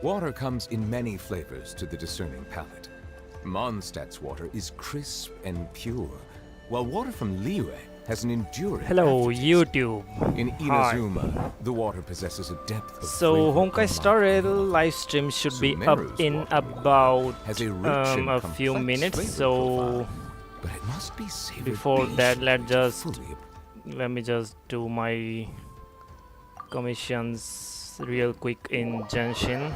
Water comes in many flavors to the discerning palate. Mondstadt's water is crisp and pure, while water from Liyue has an enduring Hello, aftertaste. YouTube. In Hi. Inazuma, the water possesses a depth of So flavor Honkai Star unlike Rail any other. live stream should be up Sumeru's in water about has a rich and a few complex minutes. flavor So profile, but it must be savored before that, patiently let me just do my commissions real quick in Genshin.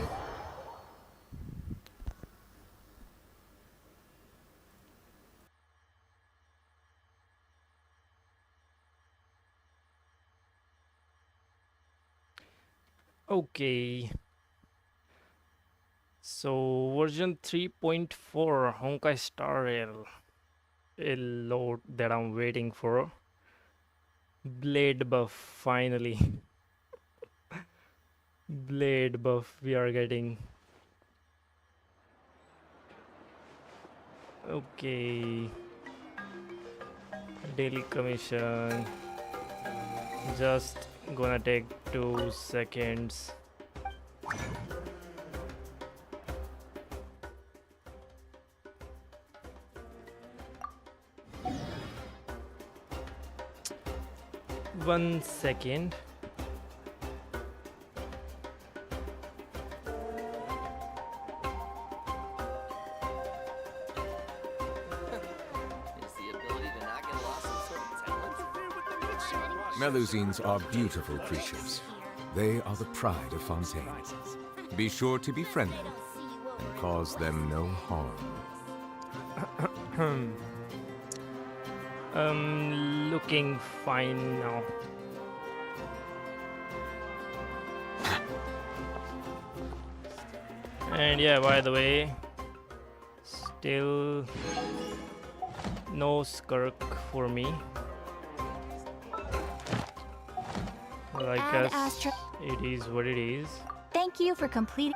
Okay. So version 3.4 Honkai Star Rail. A load that I'm waiting for. Blade buff finally. Blade buff we are getting. Okay. Daily commission. Just gonna take 2 seconds. One second. Melusines are beautiful creatures. They are the pride of Fontaine. Be sure to befriend them and cause them no harm. Looking fine now. And yeah, by the way, still no skirk for me. Well, I guess it is what it is. Thank you for completing.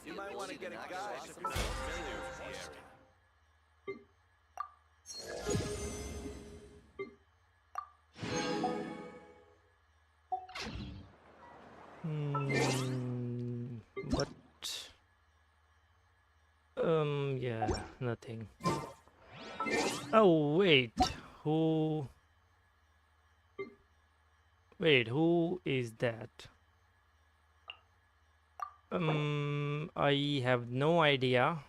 You might want to get a guide if you're not familiar with the area. But yeah, nothing. Oh wait, who is that? I have no idea.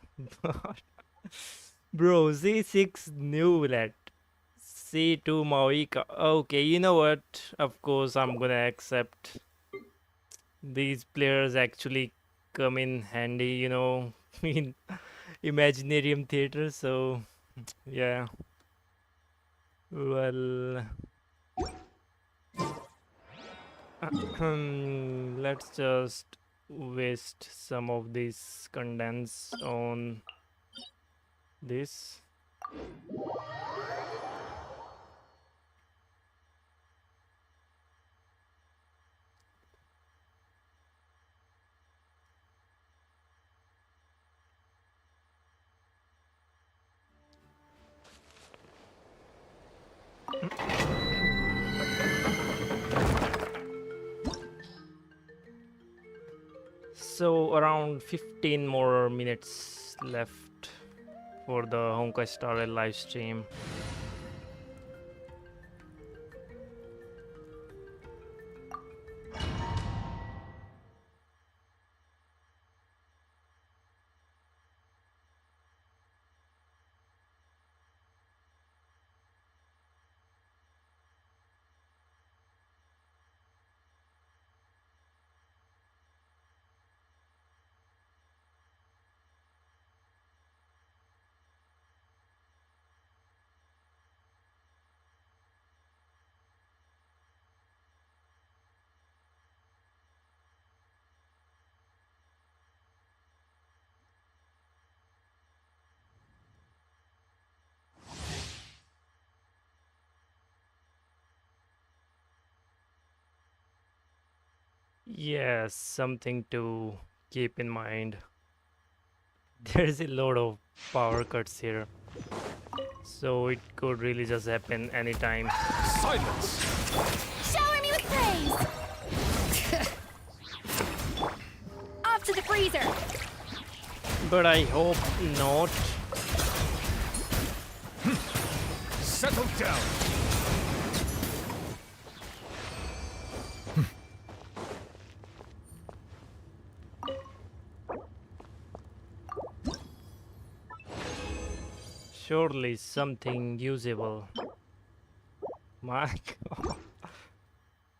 Bro, C6 knew that. C2 Maoika. Okay, you know what? Of course, I'm gonna accept. These players actually come in handy, you know, in Imaginarium Theater. So, yeah. Well, let's just waste some of this condense on this. So around 15 more minutes left for the Honkai Star Rail live stream. Yes, something to keep in mind. There's a lot of power cuts here, so it could really just happen anytime. Silence! Shower me with praise! Off to the freezer! But I hope not. Settle down. Surely something usable. My God.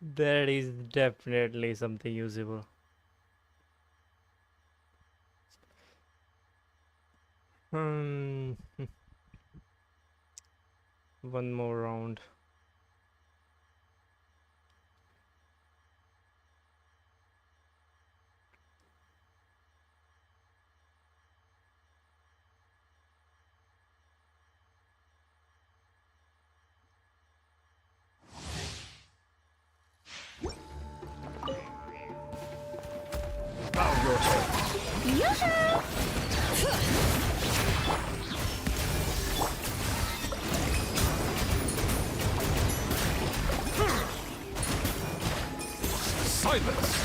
There is definitely something usable. Hmm. One more round. Bow your head. Yoo-hoo! Silence.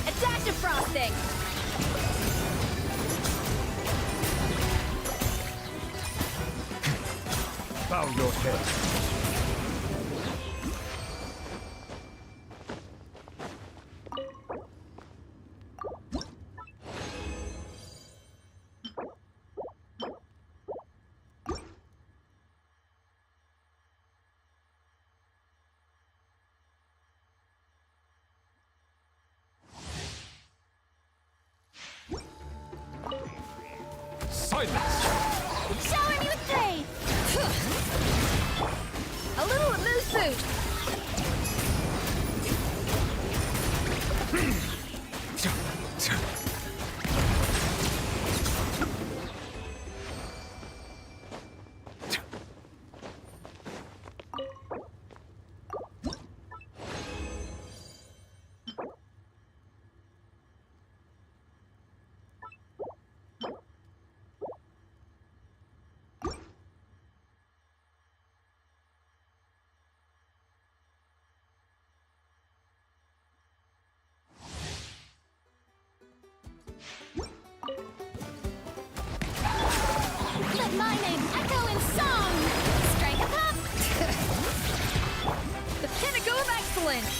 A dash of frosting! Bow your head. Silence. Shower me with praise! A little moose boot! Let my name echo in song! Strike a pop! The pinnacle of excellence!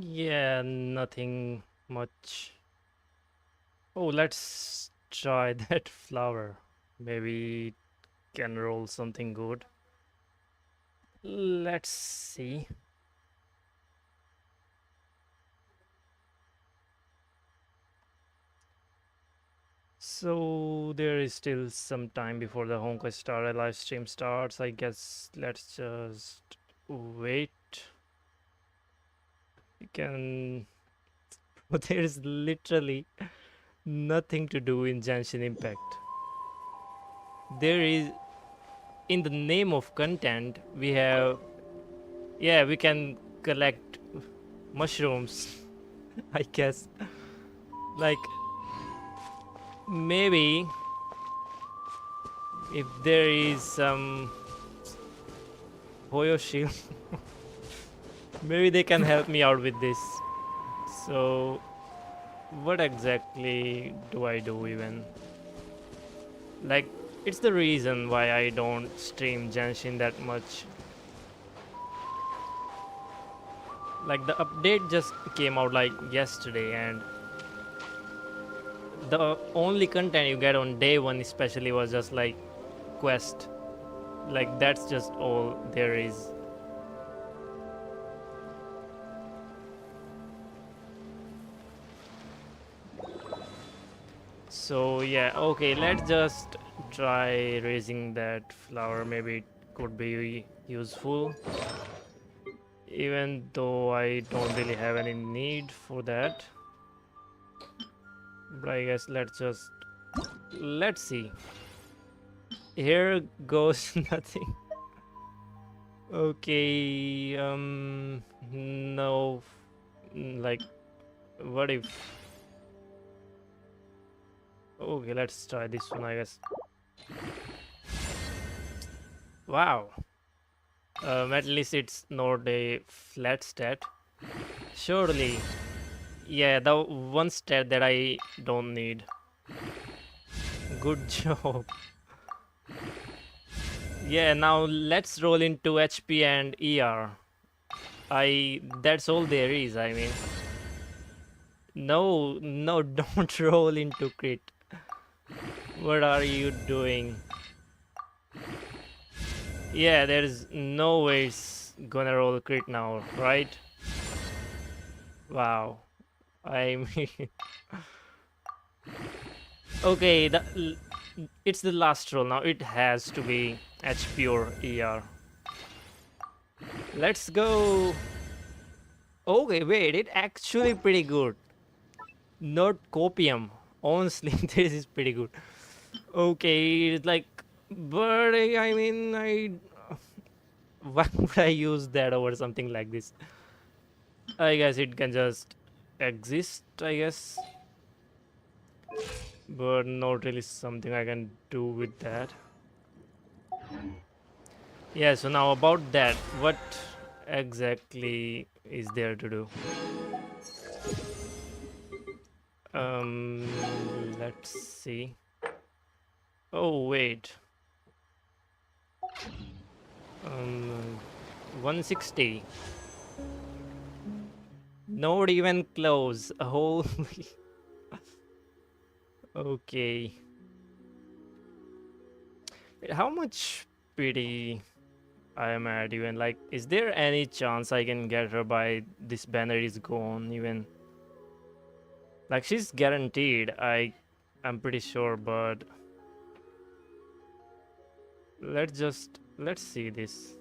Yeah, nothing much. Oh, let's try that flower. Maybe it can roll something good. Let's see. So there is still some time before the Honkai live stream starts. I guess let's just wait. You can. But there is literally nothing to do in Genshin Impact. There is, in the name of content, we have, yeah, we can collect mushrooms, I guess. Like, maybe if there is some Hoyo shield, maybe they can help me out with this. So, what exactly do I do even? Like, it's the reason why I don't stream Genshin that much. Like, the update just came out like yesterday, and the only content you get on day one especially was just like quest. Like that's just all there is. So yeah, okay, let's just try raising that flower. Maybe it could be useful. Even though I don't really have any need for that. But I guess let's see. Here goes nothing. Okay, no, like, what if? Okay, let's try this one, I guess. Wow. At least it's not a flat stat. Surely. Yeah, the one stat that I don't need. Good job. Yeah, now let's roll into HP and ER. That's all there is, I mean. No, don't roll into crit. What are you doing? Yeah, there's no way it's gonna roll crit now, right? Wow. I mean... Okay, it's the last roll now. It has to be HP or ER. Let's go. Okay, wait, it actually pretty good. Not copium. Honestly, this is pretty good. Okay, it's like, but I mean, why would I use that over something like this? I guess it can just exist, I guess. But not really something I can do with that. Yeah, so now about that, what exactly is there to do? Let's see. Oh, wait. 160. Not even close. Holy. Okay. Wait, how much pity I am at even? Like, is there any chance I can get her by this banner is gone even? Like, she's guaranteed, I'm pretty sure, but let's see this.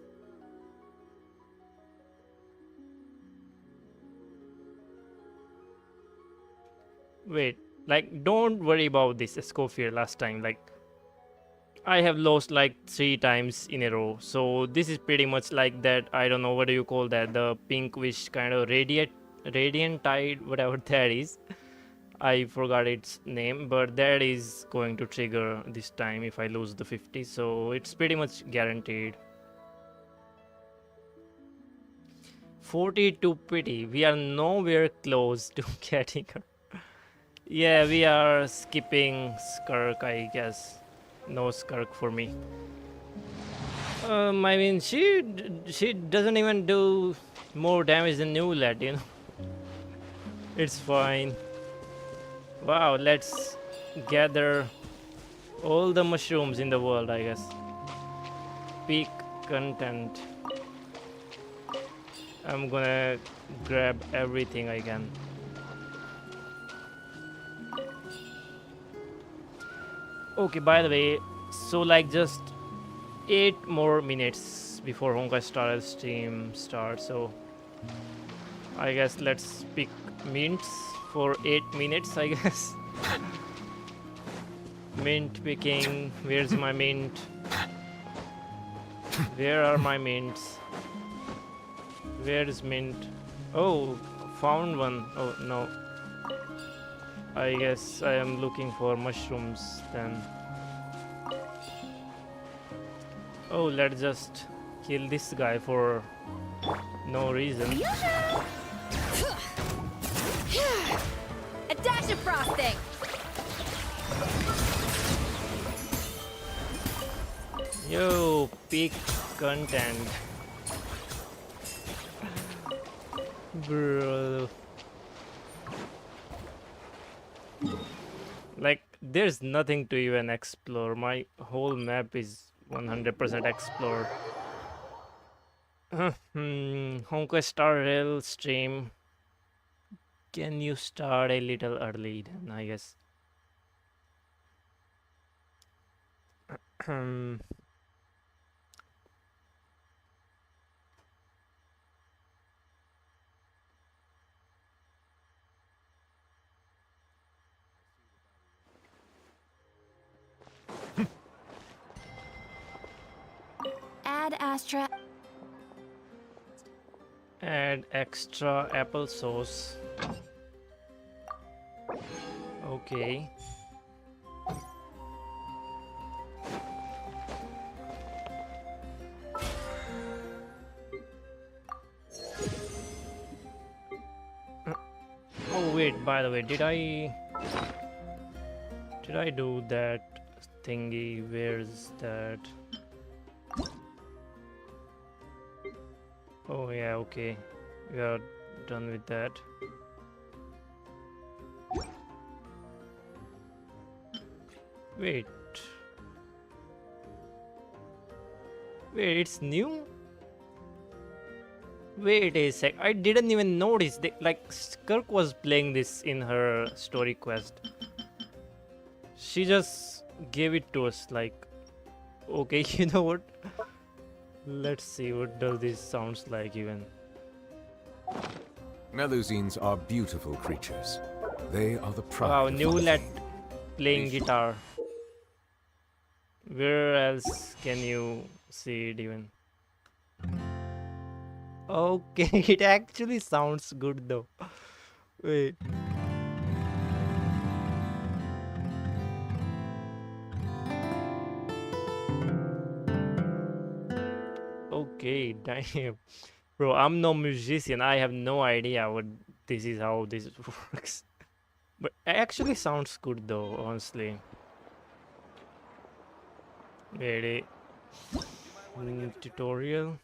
Wait, like, don't worry about this Escoffier last time. Like, I have lost like 3 times in a row. So this is pretty much like that. I don't know, what do you call that? The pinkish kind of radiant tide, whatever that is. I forgot its name, but that is going to trigger this time if I lose the 50. So it's pretty much guaranteed. 42 pity. We are nowhere close to getting her. Yeah, we are skipping Skirk, I guess. No Skirk for me. I mean, she doesn't even do more damage than Newlet, you know. It's fine. Wow, let's gather all the mushrooms in the world, I guess. Peak content. I'm gonna grab everything I can. Okay, by the way, so like just 8 more minutes before Honkai Star stream starts, so I guess let's pick mints for 8 minutes, I guess. Mint picking. Where's my mint? Where are my mints? Where is mint? Oh, found one. Oh no. I guess I am looking for mushrooms then. Oh, let's just kill this guy for no reason. A dash of frosting. Yo, peak content. Bro. there's nothing to even explore. My whole map is 100% explored. Honkai Star Rail stream. Can you start a little early then, I guess? Add Astra. Add extra applesauce. Okay. Oh wait, by the way, did I do that thingy? Where's that? Oh yeah, okay. We are done with that. Wait. Wait, it's new? Wait a sec. I didn't even notice. Like, Kirk was playing this in her story quest. She just gave it to us. Like, okay, you know what? Let's see what does this sounds like even. Melusines are beautiful creatures. They are the pride Wow, of new Honkai. lad playing guitar. Where else can you see it even? Okay, it actually sounds good though. Wait. Okay, damn. Bro, I'm no musician. I have no idea what this is, how this works. But it actually sounds good though, honestly. Wait, tutorial.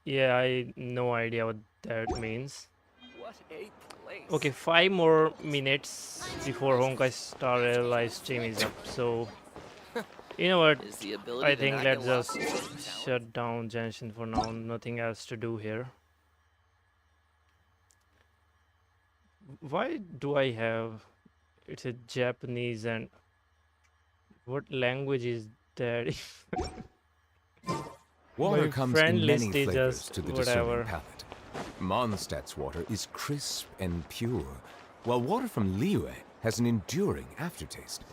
Yeah, I no idea what that means. What a place. Okay, 5 more minutes before Honkai Star Rail live stream is up. So, you know what? Is the ability I to think not let's get lost just in talent? shut down Genshin for now. Nothing else to do here. Why do I have? It's a Japanese and what language is that? Water My comes friend in many list is flavors just to the whatever. discerning palate. Mondstadt's water is crisp and pure, while water from Liyue has an enduring aftertaste.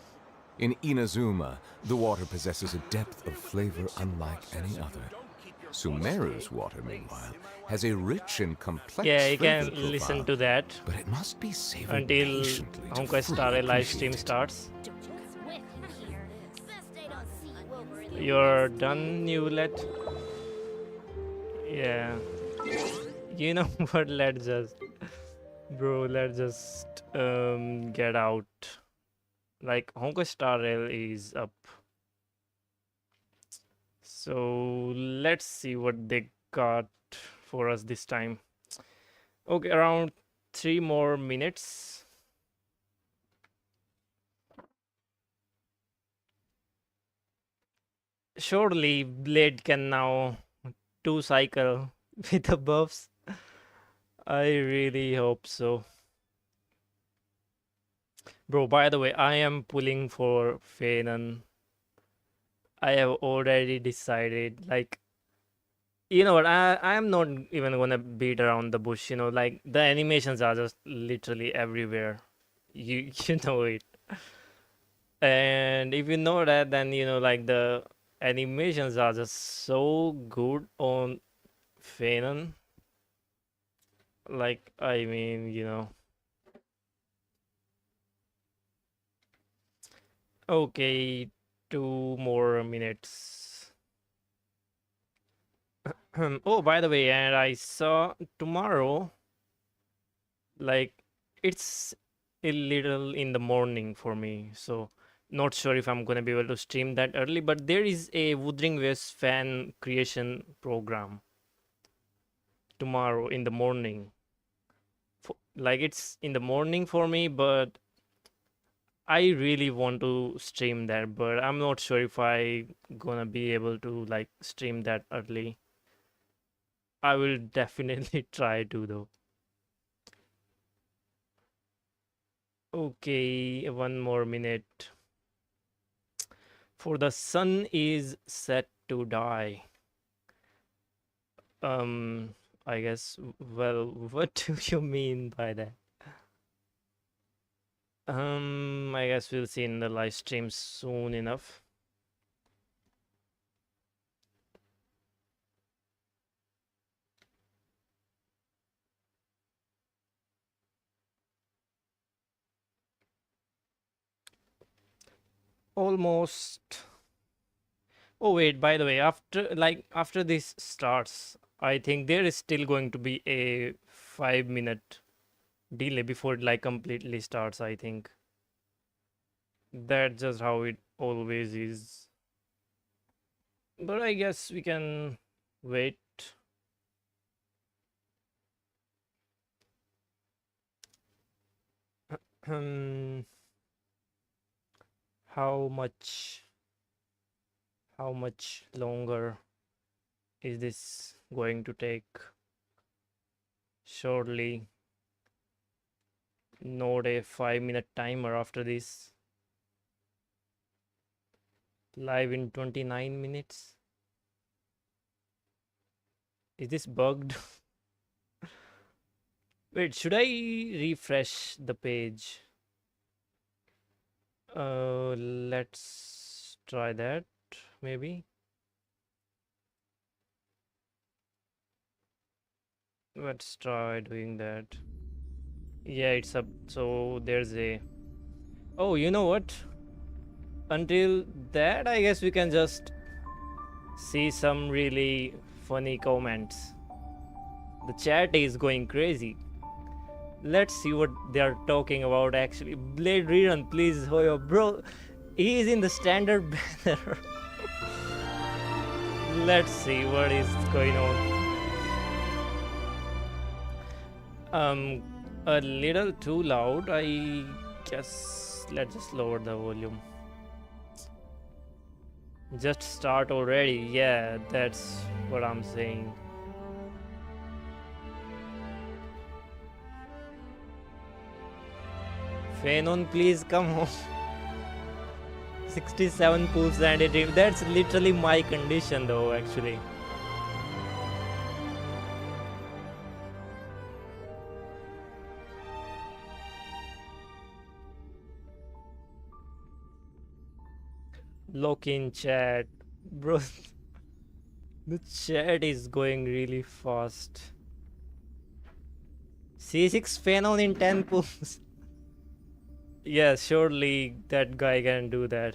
In Inazuma, the water possesses a depth of flavor unlike any other. Sumeru's water, meanwhile, has a rich and complex Yeah, you flavor can listen profile, to that but it must be savored until patiently to Honkai Star fully Rail live stream appreciate it. starts. Here it is. Best they don't see Wolverine. You're done, you let. Yeah. You know what? Let's just, bro. Let's just get out. Like Honkai Star Rail is up. So let's see what they got for us this time. Okay, around 3 more minutes. Surely Blade can now 2 cycle with the buffs. I really hope so. Bro, by the way, I am pulling for Fanon. I have already decided, like, you know what, I am not even gonna beat around the bush, you know, like, the animations are just literally everywhere. You know it. And if you know that, then, you know, like, the animations are just so good on Fanon. Like, I mean, you know. Okay, 2 more minutes. Oh, by the way, and I saw tomorrow, like, it's a little in the morning for me, so not sure if I'm gonna be able to stream that early, but there is a Wuthering West fan creation program tomorrow in the morning. Like it's in the morning for me, but I really want to stream that, but I'm not sure if I gonna be able to like stream that early. I will definitely try to though. Okay, one more minute. For the sun is set to die. Um, I guess, well, what do you mean by that? I guess we'll see in the live stream soon enough. Almost. Oh wait, by the way, after this starts, I think there is still going to be a 5 minute delay before it like completely starts, I think. That's just how it always is. But I guess we can wait. Hmm, how much longer is this going to take? Surely not a 5 minute timer after this. Live in 29 minutes. Is this bugged? Wait, should I refresh the page? Let's try that, maybe. Let's try doing that. Yeah, it's up. So there's a... Oh, you know what? Until that, I guess we can just see some really funny comments. The chat is going crazy. Let's see what they are talking about actually. Blade Rerun, please, Hoyo. Bro, he is in the standard banner. Let's see what is going on. A little too loud, I guess. Let's just lower the volume. Just start already. Yeah, that's what I'm saying. Phenon, please come home. 67 pulls and it. That's literally my condition though, actually. Lock in chat. Bro, the chat is going really fast. C6 Phenon in 10 pulls. Yeah, surely that guy can do that.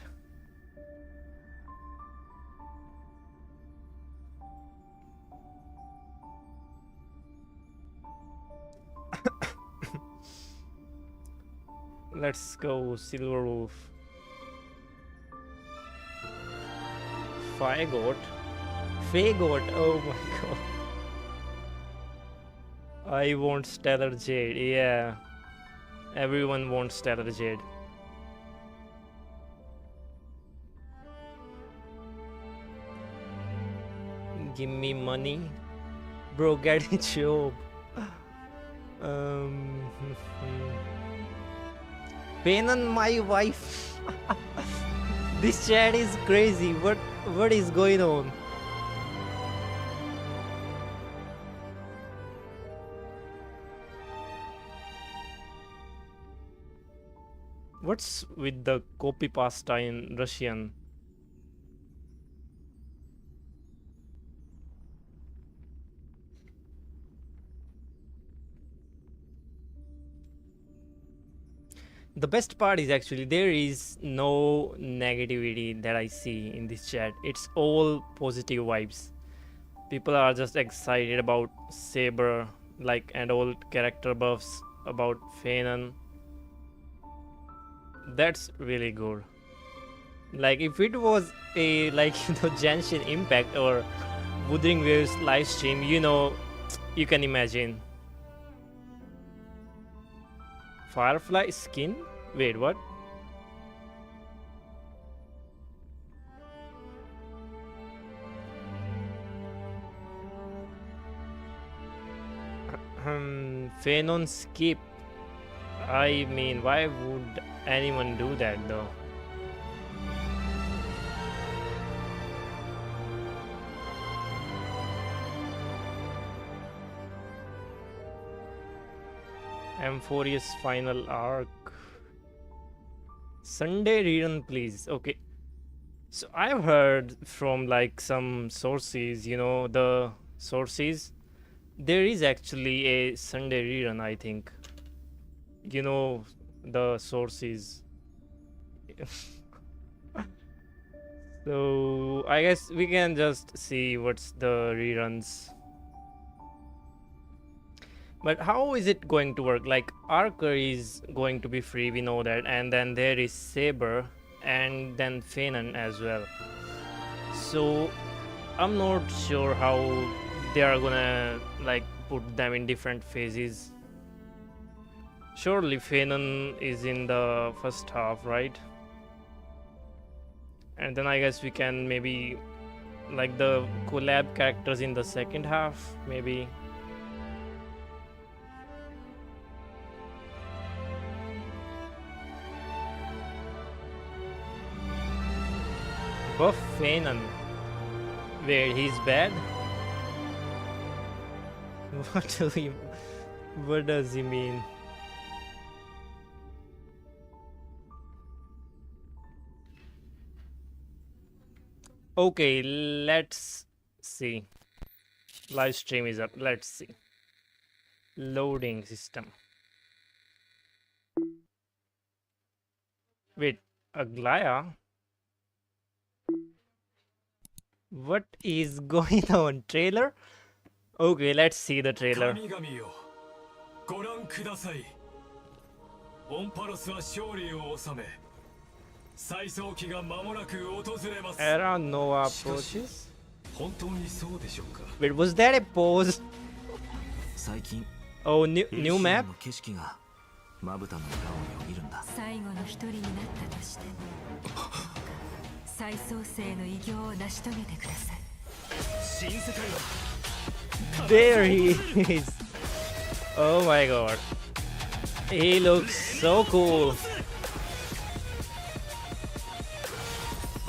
Let's go, Silver Wolf. Fagot? Fagot, oh my god. I want Stellar Jade, yeah. Everyone wants Stellar Jade. Give me money. Bro, get a job. Pain on my wife. This chat is crazy. What is going on? What's with the copy pasta in Russian? The best part is actually there is no negativity that I see in this chat. It's all positive vibes. People are just excited about Saber, like, and all character buffs about Phenon. That's really good. Like if it was a Genshin Impact or Wuthering Waves live stream, you can imagine. Firefly skin? Wait, what? Phenon skip. I mean, why would anyone do that though? Amphorius final arc. Sunday rerun, please. Okay. So I've heard from like some sources, the sources, there is actually a Sunday rerun, I think. The sources. So I guess we can just see what's the reruns. But how is it going to work? Like, Archer is going to be free, we know that, and then there is Saber, and then Phenon as well. So I'm not sure how they are gonna like put them in different phases. Surely Phenon is in the first half, right? And then I guess we can maybe like the collab characters in the second half, maybe. Buff Phenon. Wait, he's bad? What does he mean? Okay, let's see. Live stream is up. Let's see. Loading system. Wait, Aglaya? What is going on? Trailer? Okay, let's see the trailer. 神々よご覧くださいオンパロスは勝利を収め再早期が間もなく訪れます Era Nova approaches. 本当にそうでしょうか Wait, was that a pause? 最近 Oh, new map? の景色がまぶたの裏をよぎるんだ最後の一人になったとして再創生の偉業を成し遂げてください 新世界は There he is. Oh my god. He looks so cool.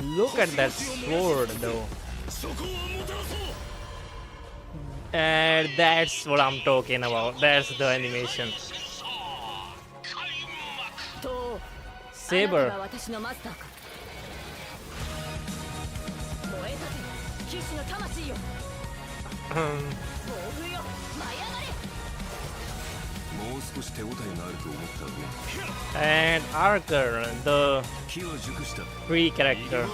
Look at that sword though. そこをもたらそう And that's what I'm talking about. That's the animation. と Saber. あなたが私のマスターか燃え立て騎士の魂よ Um, 暴風よ舞い上がれもう少し手応えがあると思った上 and Archer, the 気は熟した free character.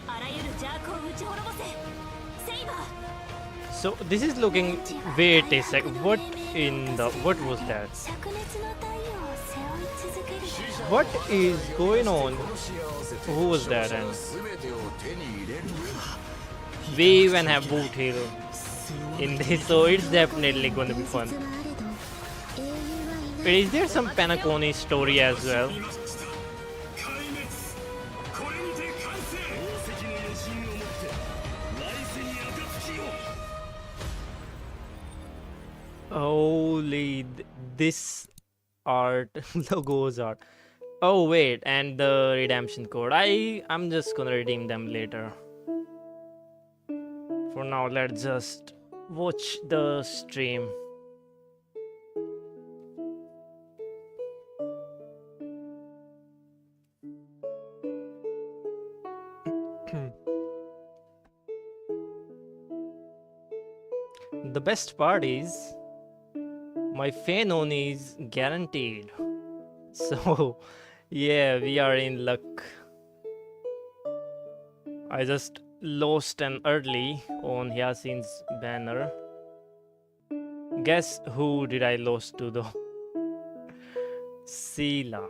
あらゆる邪悪を打ち滅ぼせセイバー So this is looking. Wait a sec. What in the? What was that? 灼熱の太陽を背負い続ける What is going on? Who was that? And 全てを手に入れる we even have boot heal in this, so it's definitely going to be fun. But is there some Penacony story as well? 壊滅これにて完成宝石の余震をもって来世に暁を Holy, this art, logos art. Oh wait, and the redemption code. I'm just gonna redeem them later. For now, let's just watch the stream. The best part is my Phenon is guaranteed. So yeah, we are in luck. I just lost an early on Yasin's banner. Guess who did I lose to though? Sela.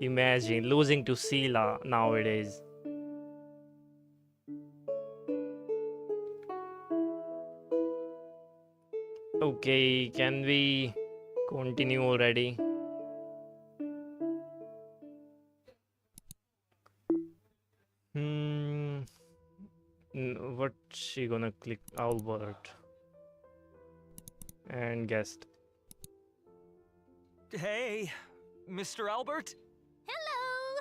Imagine losing to Sela nowadays. Okay, can we continue already? What she gonna click? Albert and guest. Hey, Mr. Albert? Hello.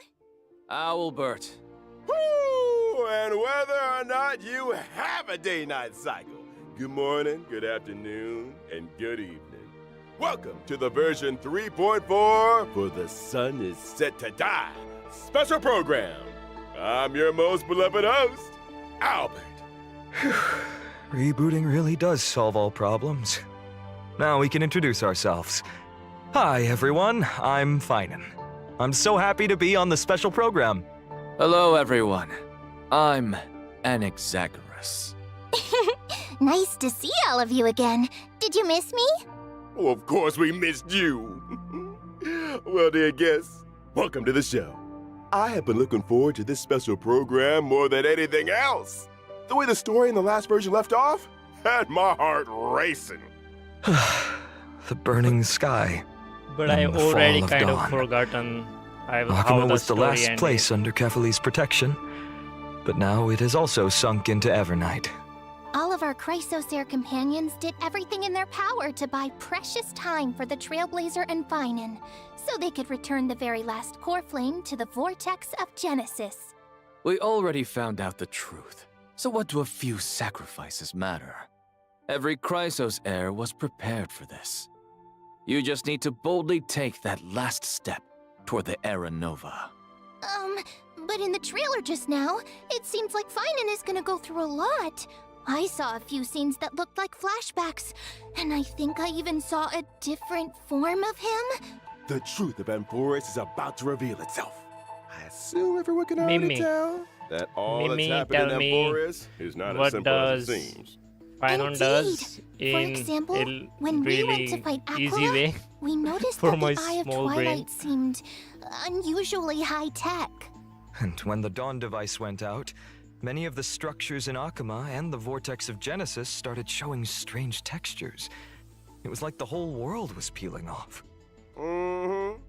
Owlbert. Woo! And whether or not you have a day-night cycle, good morning, good afternoon, and good evening. Welcome to the version 3.4 for The Sun is Set to Die special program. I'm your most beloved host, Albert. Rebooting really does solve all problems. Now we can introduce ourselves. Hi, everyone. I'm Finan. I'm so happy to be on the special program. Hello, everyone. I'm Anaxagoras. Nice to see all of you again. Did you miss me? Oh, of course we missed you. Well, dear guests, welcome to the show. I have been looking forward to this special program more than anything else. The way the story in the last version left off had my heart racing. The burning sky. But And I the already fall of kind of dawn. forgotten how Akuma the was the story last ended. place under Kefali's protection, but now it has also sunk into Evernight. All of our Chrysosaur companions did everything in their power to buy precious time for the Trailblazer and Finan, so they could return the very last core flame to the vortex of Genesis. We already found out the truth, so what do a few sacrifices matter? Every Chrysos heir was prepared for this. You just need to boldly take that last step toward the Era Nova. But in the trailer just now, it seems like Finan is gonna go through a lot. I saw a few scenes that looked like flashbacks, and I think I even saw a different form of him. The truth of Amphoris is about to reveal itself. I assume everyone can already Mimi. tell that all Mimi, that's happening in tell me Amphoris is not as what simple as it does seems. Finan Indeed. does For in example, a when we went really to fight easy Aqua, way. we noticed For that my the Eye of small Twilight brain. seemed unusually high-tech. And when the Dawn device went out, many of the structures in Akuma and the Vortex of Genesis started showing strange textures. It was like the whole world was peeling off. Mm-hmm.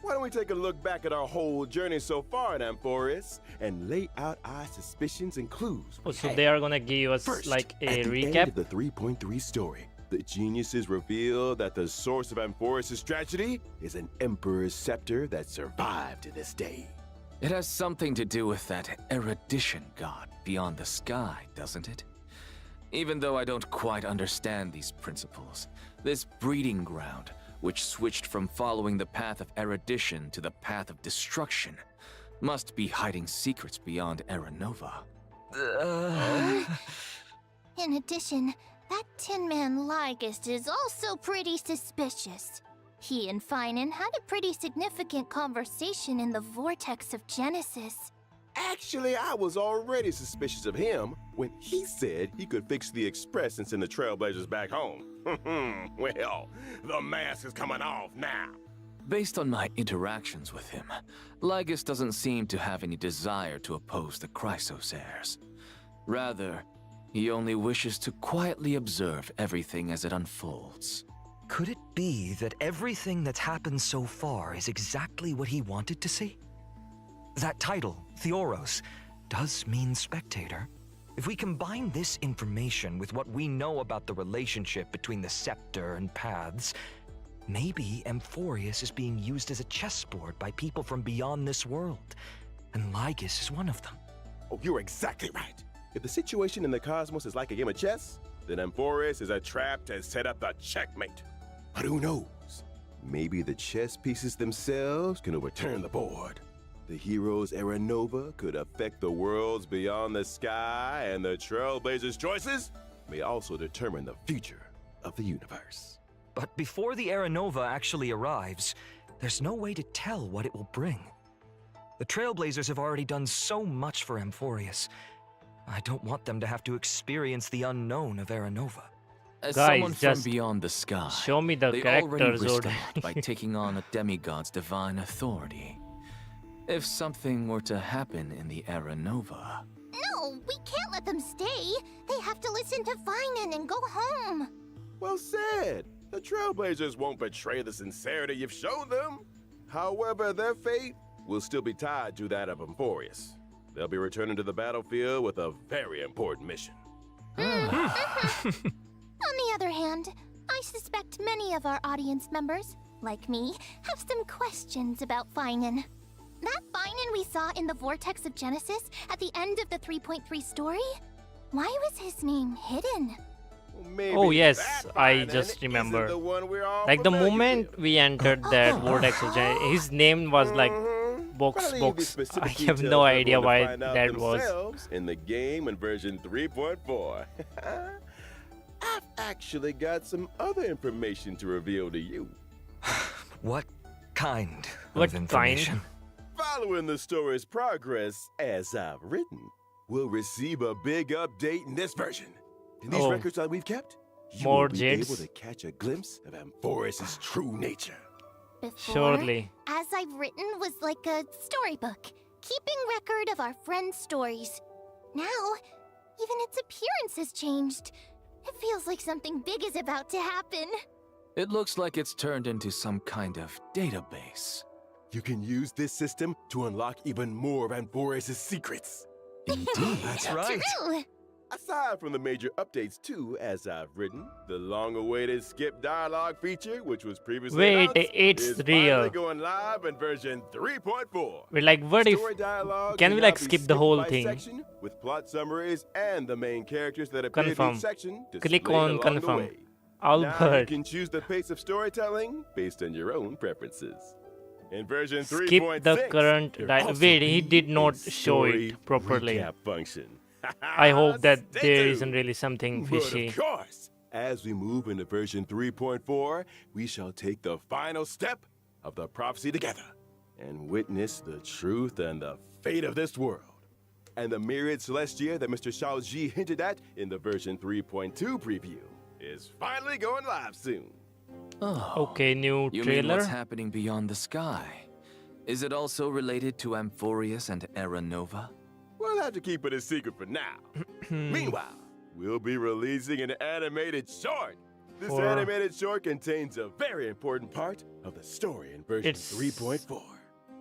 Why don't we take a look back at our whole journey so far in Amphoris and lay out our suspicions and clues? Oh, we so have. they are gonna give us First, like a at the recap. end of the 3.3 story, the geniuses reveal that the source of Amphoris' tragedy is an Emperor's scepter that survived to this day. It has something to do with that erudition god beyond the sky, doesn't it? Even though I don't quite understand these principles, this breeding ground, which switched from following the path of erudition to the path of destruction, must be hiding secrets beyond Era Nova. In addition, that Tin Man Lygist is also pretty suspicious. He and Finan had a pretty significant conversation in the Vortex of Genesis. Actually, I was already suspicious of him when he said he could fix the Express and send the Trailblazers back home. Well, the mask is coming off now. Based on my interactions with him, Lygus doesn't seem to have any desire to oppose the Chrysos heirs. Rather, he only wishes to quietly observe everything as it unfolds. Could it be that everything that's happened so far is exactly what he wanted to see? That title, Theoros, does mean spectator. If we combine this information with what we know about the relationship between the scepter and paths, maybe Amphoris is being used as a chessboard by people from beyond this world, and Lygus is one of them. Oh, you're exactly right. If the situation in the cosmos is like a game of chess, then Amphoris is a trap to set up the checkmate. But who knows? Maybe the chess pieces themselves can overturn the board. The hero's Era Nova could affect the worlds beyond the sky, and the Trailblazers' choices may also determine the future of the universe. But before the Era Nova actually arrives, there's no way to tell what it will bring. The Trailblazers have already done so much for Amphoris. I don't want them to have to experience the unknown of Era Nova. As Guys, someone from just beyond the sky, show me the they characters already risked a already. lot by taking on a demigod's divine authority. If something were to happen in the Era Nova, No, we can't let them stay. They have to listen to Finan and go home. Well said. The Trailblazers won't betray the sincerity you've shown them. However, their fate will still be tied to that of Amphorius. They'll be returning to the battlefield with a very important mission. On the other hand, I suspect many of our audience members, like me, have some questions about Finan. That Finan we saw in the Vortex of Genesis at the end of the 3.3 story? Why was his name hidden? Well, maybe Oh yes, that I Finan just isn't remember. the one we're all Like the familiar moment with. we entered that vortex of his name was like box Probably the box. specific I have details no we're idea going to why find out that was. themselves in the game in version 3.4. I've actually got some other information to reveal to you. What kind What of kind? information? Following the story's progress, as I've written, we'll receive a big update in this version. In these Oh. records that we've kept, you More will be jades? able to catch a glimpse of Amphorus' true nature. Before, Surely. As I've written was like a storybook, keeping record of our friends' stories. Now, even its appearance has changed. It feels like something big is about to happen. It looks like it's turned into some kind of database. You can use this system to unlock even more of Amphorus' secrets. Indeed. That's right. True. Aside from the major updates too, as I've written, the long-awaited skip dialogue feature, which was previously Wait, announced, it's is real. finally going live in version 3.4. We're like, what if? Story dialogue Can we now like be skip the skipped whole by thing? section with plot summaries and the main characters that appear in Confirm. each section Click displayed on along confirm. the way. All Now you but can choose the pace of storytelling based on your own preferences. In version 3.6, skip the current. there'll also Wait, he be did a not show story it properly. recap function. I hope that Stay there tuned. isn't really something But fishy. of course, as we move into version 3.4, we shall take the final step of the prophecy together and witness the truth and the fate of this world. And the myriad celestia that Mr. Shaoji hinted at in the version 3.2 preview is finally going live soon. Oh. Okay, new You mean what's trailer. happening beyond the sky? Is it also related to Amphorius and Aranova? We'll have to keep it a secret for now. Meanwhile, we'll be releasing an animated short. This For- animated short contains a very important part of the story in version It's 3.4.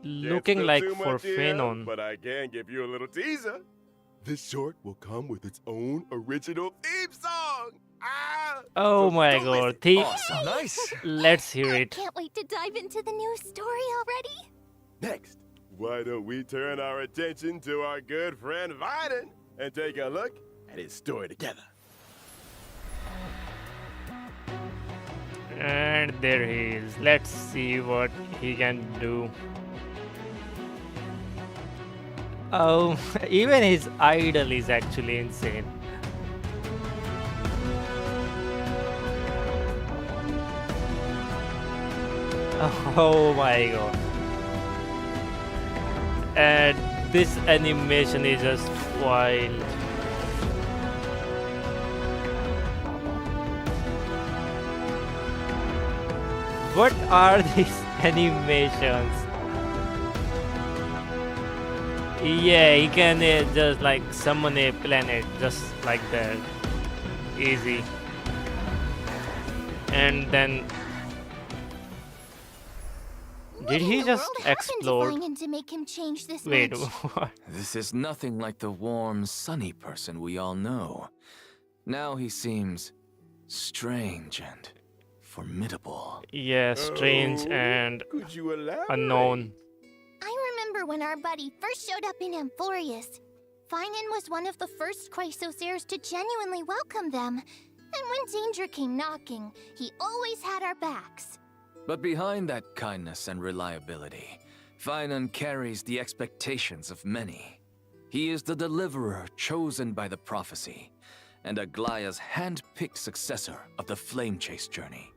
Looking Can't like spill too for much here, Phenon. but I can give you a little teaser. This short will come with its own original theme song. Oh So my don't miss god, it. Awesome. Nice. let's hear I it. can't wait to dive into the new story already. Next, why don't we turn our attention to our good friend Viden and take a look at his story together. And there he is. Let's see what he can do. Oh, even his idol is actually insane. Oh my god. And this animation is just wild. What are these animations? Yeah, he can just like summon a planet just like that. Easy. And then What did in he the just world happened to explode? Finan to make him change this Wait, much? what? This is nothing like the warm, sunny person we all know. Now he seems strange and formidable. Yeah, strange Oh, and could you elaborate? unknown. I remember when our buddy first showed up in Amphorius. Finan was one of the first Chrysosairs to genuinely welcome them. And when danger came knocking, he always had our backs. But behind that kindness and reliability, Finan carries the expectations of many. He is the deliverer chosen by the prophecy, and Aglaya's hand-picked successor of the Flame Chase journey.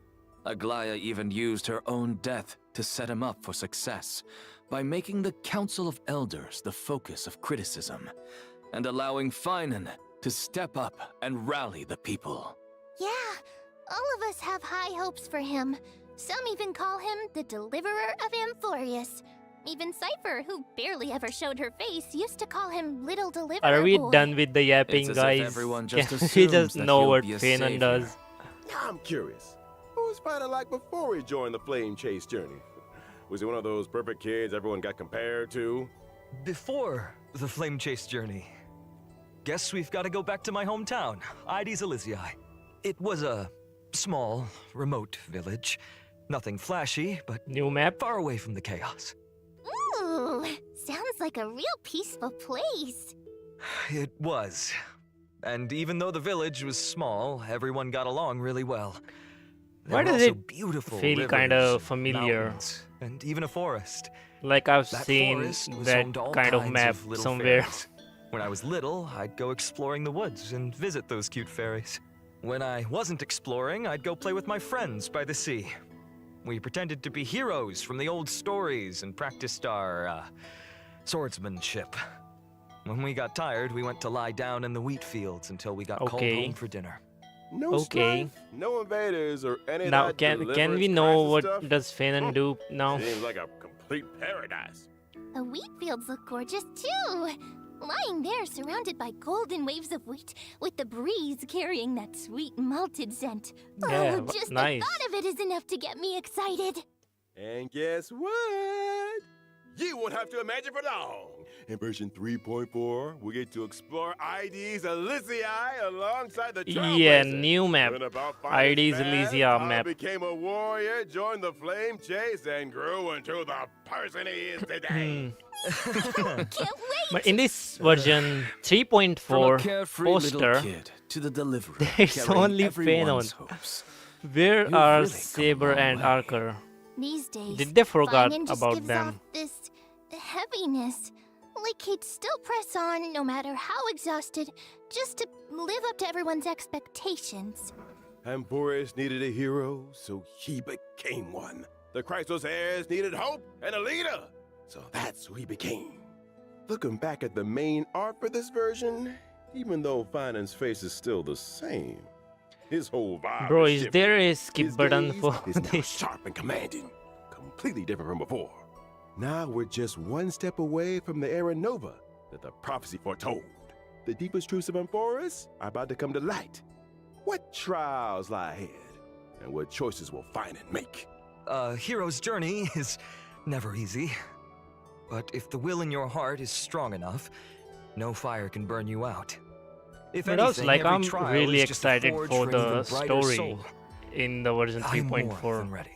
Aglaya even used her own death to set him up for success by making the Council of Elders the focus of criticism, and allowing Finan to step up and rally the people. Yeah, all of us have high hopes for him. Some even call him the Deliverer of Amphorius. Even Cypher, who barely ever showed her face, used to call him Little Deliverer Are we Boy. done with the yapping, It's as if guys? everyone just Can we assumes just that know he'll what be a Phenon savior. does? Now I'm curious. What was Fighter like before he joined the Flame Chase journey? Was he one of those perfect kids everyone got compared to? Before the Flame Chase journey, guess we've got to go back to my hometown, Ides Elysiae. It was a small, remote village. Nothing flashy, but New map. far away from the chaos. Ooh, sounds like a real peaceful place. It was. And even though the village was small, everyone got along really well. Why There were does also it beautiful feel rivers, kinda familiar? mountains, and even a forest. Like I've That seen forest was that home to all kind of kinds map little somewhere. fairies. When I was little, I'd go exploring the woods and visit those cute fairies. When I wasn't exploring, I'd go play with my friends by the sea. We pretended to be heroes from the old stories and practiced our swordsmanship. When we got tired, we went to lie down in the wheat fields until we got called Okay. home for dinner. No Okay. strife, no invaders, or any of Now that can we deliverance know kinds of what stuff? does Finan do now? Seems like a complete paradise. The wheat fields look gorgeous too. Lying there surrounded by golden waves of wheat, with the breeze carrying that sweet malted scent. Yeah, Oh, just nice. the thought of it is enough to get me excited. And guess what? You won't have to imagine for long. In version 3.4, we get to explore Ides Elysiae alongside the Yeah, Trailblazer. new map. Learn about Fighter's Ides past, Elysiae how map. he became a warrior, joined the Flame Chase, and grew into the person he is today. Can't wait! But in this version 3.4 From a carefree poster, little kid to the deliverer, there's carrying only everyone's Fanon. hopes. Where You've are really come a Saber long and way. Archer? These days, Did they forgot Finan just about gives them? off this heaviness. Like he'd still press on no matter how exhausted, just to live up to everyone's expectations. Amphoris needed a hero, so he became one. The Chrysos heirs needed hope and a leader, so that's who he became. Looking back at the main art for this version, even though Finan's face is still the same, his whole vibe Bro, has is shifted. there a skip His button gaze for is now this? sharp and commanding, completely different from before. Now we're just one step away from the era Nova that the prophecy foretold. The deepest truths of Amphoris are about to come to light. What trials lie ahead, and what choices will Finan make? A hero's journey is never easy. But if the will in your heart is strong enough, no fire can burn you out. If But also, anything, like, every I'm trial really is just a excited forge for an the even brighter story soul. in the version I'm more than 3.4. ready.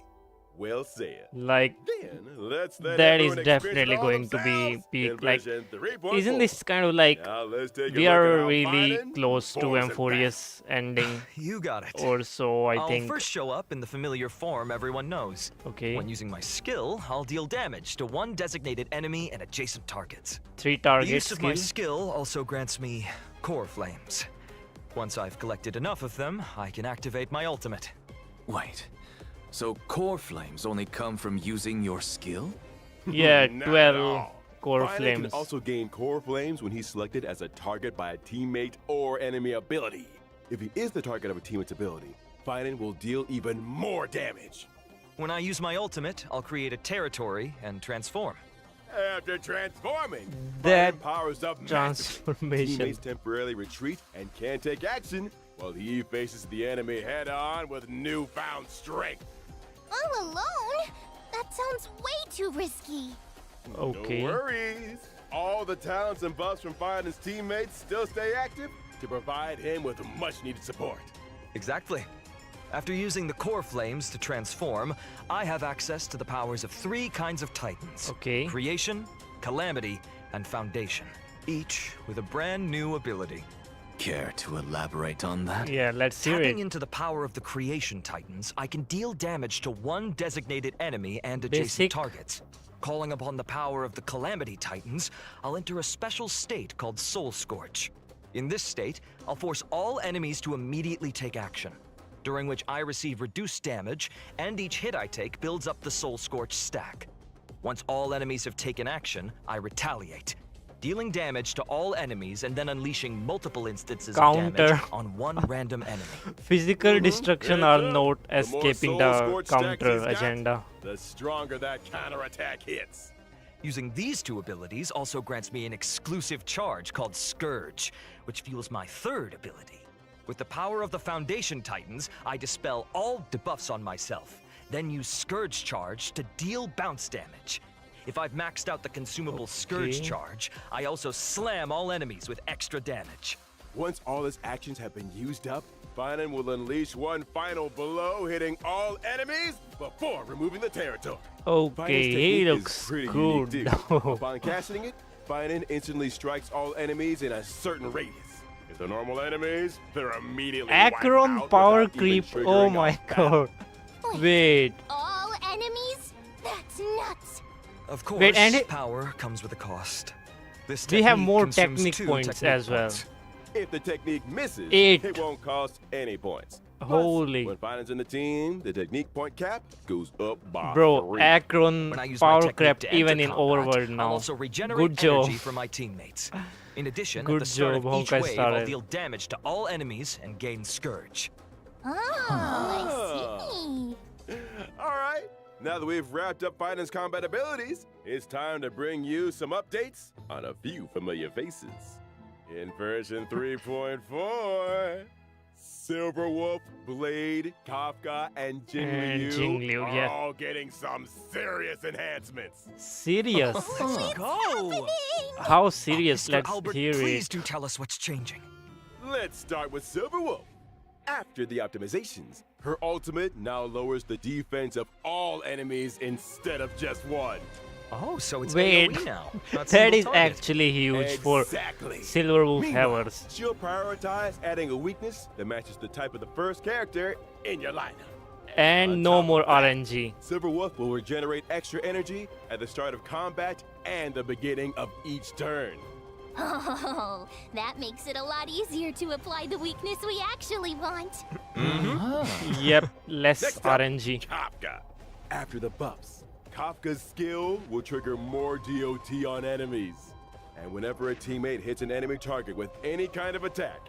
Well said. Like, Then let's let that is everyone experience definitely it all going to be themselves peak. in Like, version 3.4. isn't this kind of like Now let's take a we look at are how really Finan close to forms it back. Amphorius ending You got it. or so, I I'll think. first show up in the familiar form everyone knows. Okay, When using my skill, I'll deal damage to one designated enemy and adjacent targets. 3 The target use of my skill. skill also grants me core flames. Once I've collected enough of them, I can activate my ultimate. Wait, so core flames only come from using your skill? Yeah, Not at 12 all. core Finan flames. can also gain core flames when he's selected as a target by a teammate or enemy ability. If he is the target of a teammate's ability, Finan will deal even more damage. When I use my ultimate, I'll create a territory and transform. After transforming, That Finan powers up massively. transformation. Teammates temporarily retreat and can't take action, while he faces the enemy head-on with newfound strength. All alone? That sounds way too risky. Okay. No worries. All the talents and buffs from Finan's teammates still stay active to provide him with much-needed support. Exactly. After using the core flames to transform, I have access to the powers of 3 kinds of titans. Okay. Creation, Calamity, and Foundation. Each with a brand new ability. Care to elaborate on that? Yeah, let's hear Tapping it. into the power of the Creation Titans, I can deal damage to one designated enemy and adjacent Basic. targets. Calling upon the power of the Calamity Titans, I'll enter a special state called Soul Scorch. In this state, I'll force all enemies to immediately take action, during which I receive reduced damage, and each hit I take builds up the Soul Scorch stack. Once all enemies have taken action, I retaliate, dealing damage to all enemies and then unleashing multiple instances of Counter. damage on one random enemy. Physical destruction Heads are up. not The more escaping Soul the Scorch stacks counter he's got, agenda. the stronger that counterattack hits. Using these 2 abilities also grants me an exclusive charge called Scourge, which fuels my 3rd ability, With the power of the Foundation Titans, I dispel all debuffs on myself, then use Scourge Charge to deal bounce damage. If I've maxed out the consumable Scourge Charge, I also slam all enemies with extra damage. Once all his actions have been used up, Finan will unleash one final blow, hitting all enemies before removing the territory. Finan's Okay, he technique is looks pretty good. unique too. Upon casting it, Finan instantly strikes all enemies in a certain radius. If they're normal enemies, they're immediately wiped Akron out power without even creep. Oh triggering my a battle. god. Wait. All enemies? That's nuts. Of course, Wait, and power comes with a cost. This We have technique more consumes technique 2 points technique as well. points. If the technique misses, 8. it won't cost any points. Plus, Holy. when Finan's in the team, the technique point cap goes up by Bro, 3. Akron When I use my power technique crept to enter even in combat, Overworld I'll now. also regenerate Good job. energy for my teammates. In addition, Good at the start job, of each Honkai wave, started. I'll deal damage to all enemies and gain Scourge. Oh, I see. All right. Now that we've wrapped up Finan's combat abilities, it's time to bring you some updates on a few familiar faces. In version 3.4, Silverwolf, Blade, Kafka, and And Jingliu Jingliu, are yeah. all getting some serious enhancements. Serious. Let's go! How serious? Mr. Let's Albert, hear please it. do tell us what's changing. Let's start with Silverwolf. After the optimizations, her ultimate now lowers the defense of all enemies instead of just one. Oh, so it's Wait, AoE now. not that single is target. actually huge for Exactly. Silverwolf Meanwhile, havers. she'll prioritize adding a weakness that matches the type of the first character in your lineup. And On no top more of that, RNG. Silverwolf will regenerate extra energy at the start of combat and the beginning of each turn. Oh, that makes it a lot easier to apply the weakness we actually want. Yep, less Next up, RNG. Kafka. After the buffs, Kafka's skill will trigger more DOT on enemies. And whenever a teammate hits an enemy target with any kind of attack,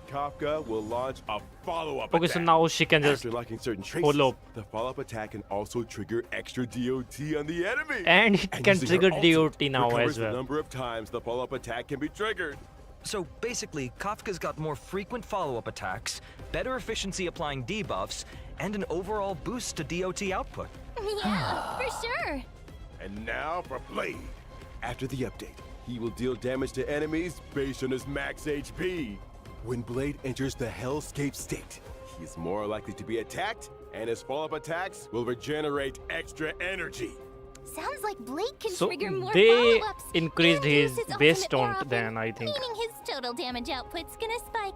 Kafka will launch a follow-up Okay, attack. so now she can just After locking certain traces, follow up. the follow-up attack can also trigger extra DOT on the enemy. And it can using her trigger ultimate DOT now recovers as the well. number of times the follow-up attack can be triggered. So basically, Kafka's got more frequent follow-up attacks, better efficiency applying debuffs, and an overall boost to DOT output. Yeah, for sure. And now for Blade. After the update, he will deal damage to enemies based on his max HP. When Blade enters the Hellscape state, he is more likely to be attacked, and his follow-up attacks will regenerate extra energy. Sounds like Blade can So trigger more they follow-ups increased and use his his base ultimate more taunt often, then, I think. meaning his total damage output's gonna spike.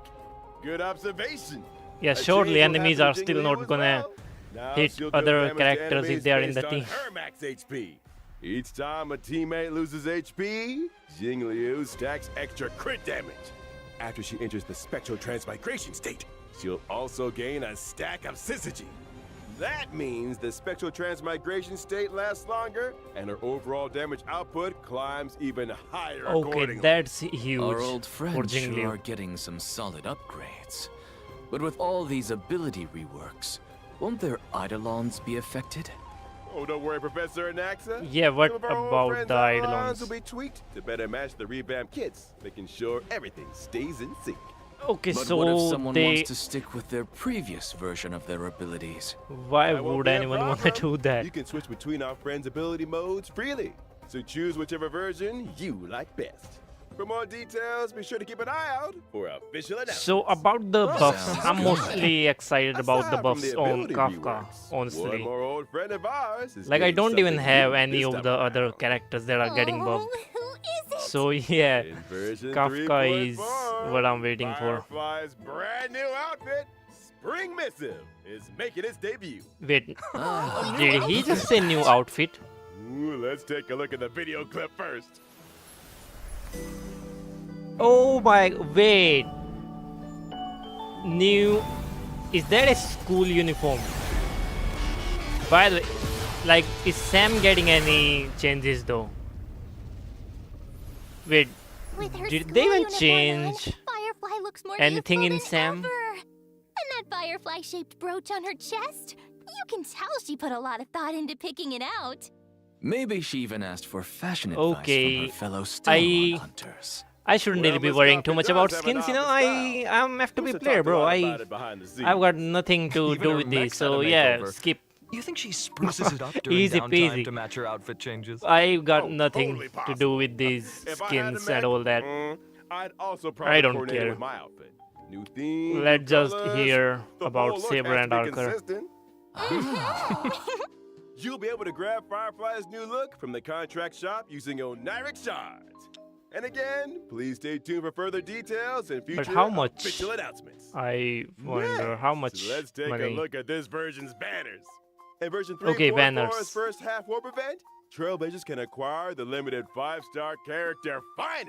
Good observation. Yeah, A surely change will enemies happen are to still Jingliu not as gonna well. Now hit she'll deal other damage to characters if enemies they are in based the team. on her max HP. Each time a teammate loses HP, Jingliu stacks extra crit damage. After she enters the spectral transmigration state, she'll also gain a stack of syzygy. That means the spectral transmigration state lasts longer, and her overall damage output climbs even higher Okay, accordingly. that's huge Our old for friends sure Jingliu. are getting some solid upgrades. But with all these ability reworks, won't their Eidolons be affected? Oh, don't worry, Professor Anaxa. Yeah, what Some of our old about friends' the Eidolons Eidolons? will be tweaked to better match the revamped kits, making sure everything stays in sync. Okay, But so what if someone they... wants to stick with their previous version of their abilities? Why That won't would be a anyone want to problem. do that? You can switch between our friends' ability modes freely, so choose whichever version you like best. For more details, be sure to keep an eye out for official announcements. So about the buffs, Sounds I'm good. mostly excited about the Aside from buffs on ability Kafka, reworks, honestly. one more old friend of ours is Like I getting don't even something have new any this of time the other around. characters that are getting buffed. Oh, who is it? So yeah, In version Kafka is 3.4, what I'm waiting for. Firefly's brand new outfit, Spring Missive, is making its debut. Wait, did he just say new outfit? Ooh, let's take a look at the video clip first. Oh my, wait. New, is that a school uniform? By the way, like, is Sam getting any changes though? Wait, With her did school they even uniform change on, Firefly looks more anything youthful in than Sam? ever. And that firefly-shaped brooch on her chest, you can tell she put a lot of thought into picking it out. Maybe she even asked for fashion advice Okay, from her fellow Stellar I- hunters. I shouldn't really be worrying too much about skins, you know. I'm FTB player, bro. I've got nothing to Even do her with this, mech's had a so yeah, makeover. skip. You think she spruces it up during Easy downtime peasy. to match her outfit changes? I've got Oh, nothing totally to do with possible. these If I had skins to and bet, all that. I'd also I probably don't coordinate it care. with my outfit. New theme, Let's new just colors, hear the about whole look Saber has and to be Archer. consistent. You'll be able to grab Firefly's new look from the contract shop using Oniric shards. And again, please stay tuned for further details and future how much? official announcements. I wonder how Next, much let's take money. a look at this version's banners. In version Okay, 3.4's banners. first half warp event, Trailblazers can acquire the limited 5-star character Finon.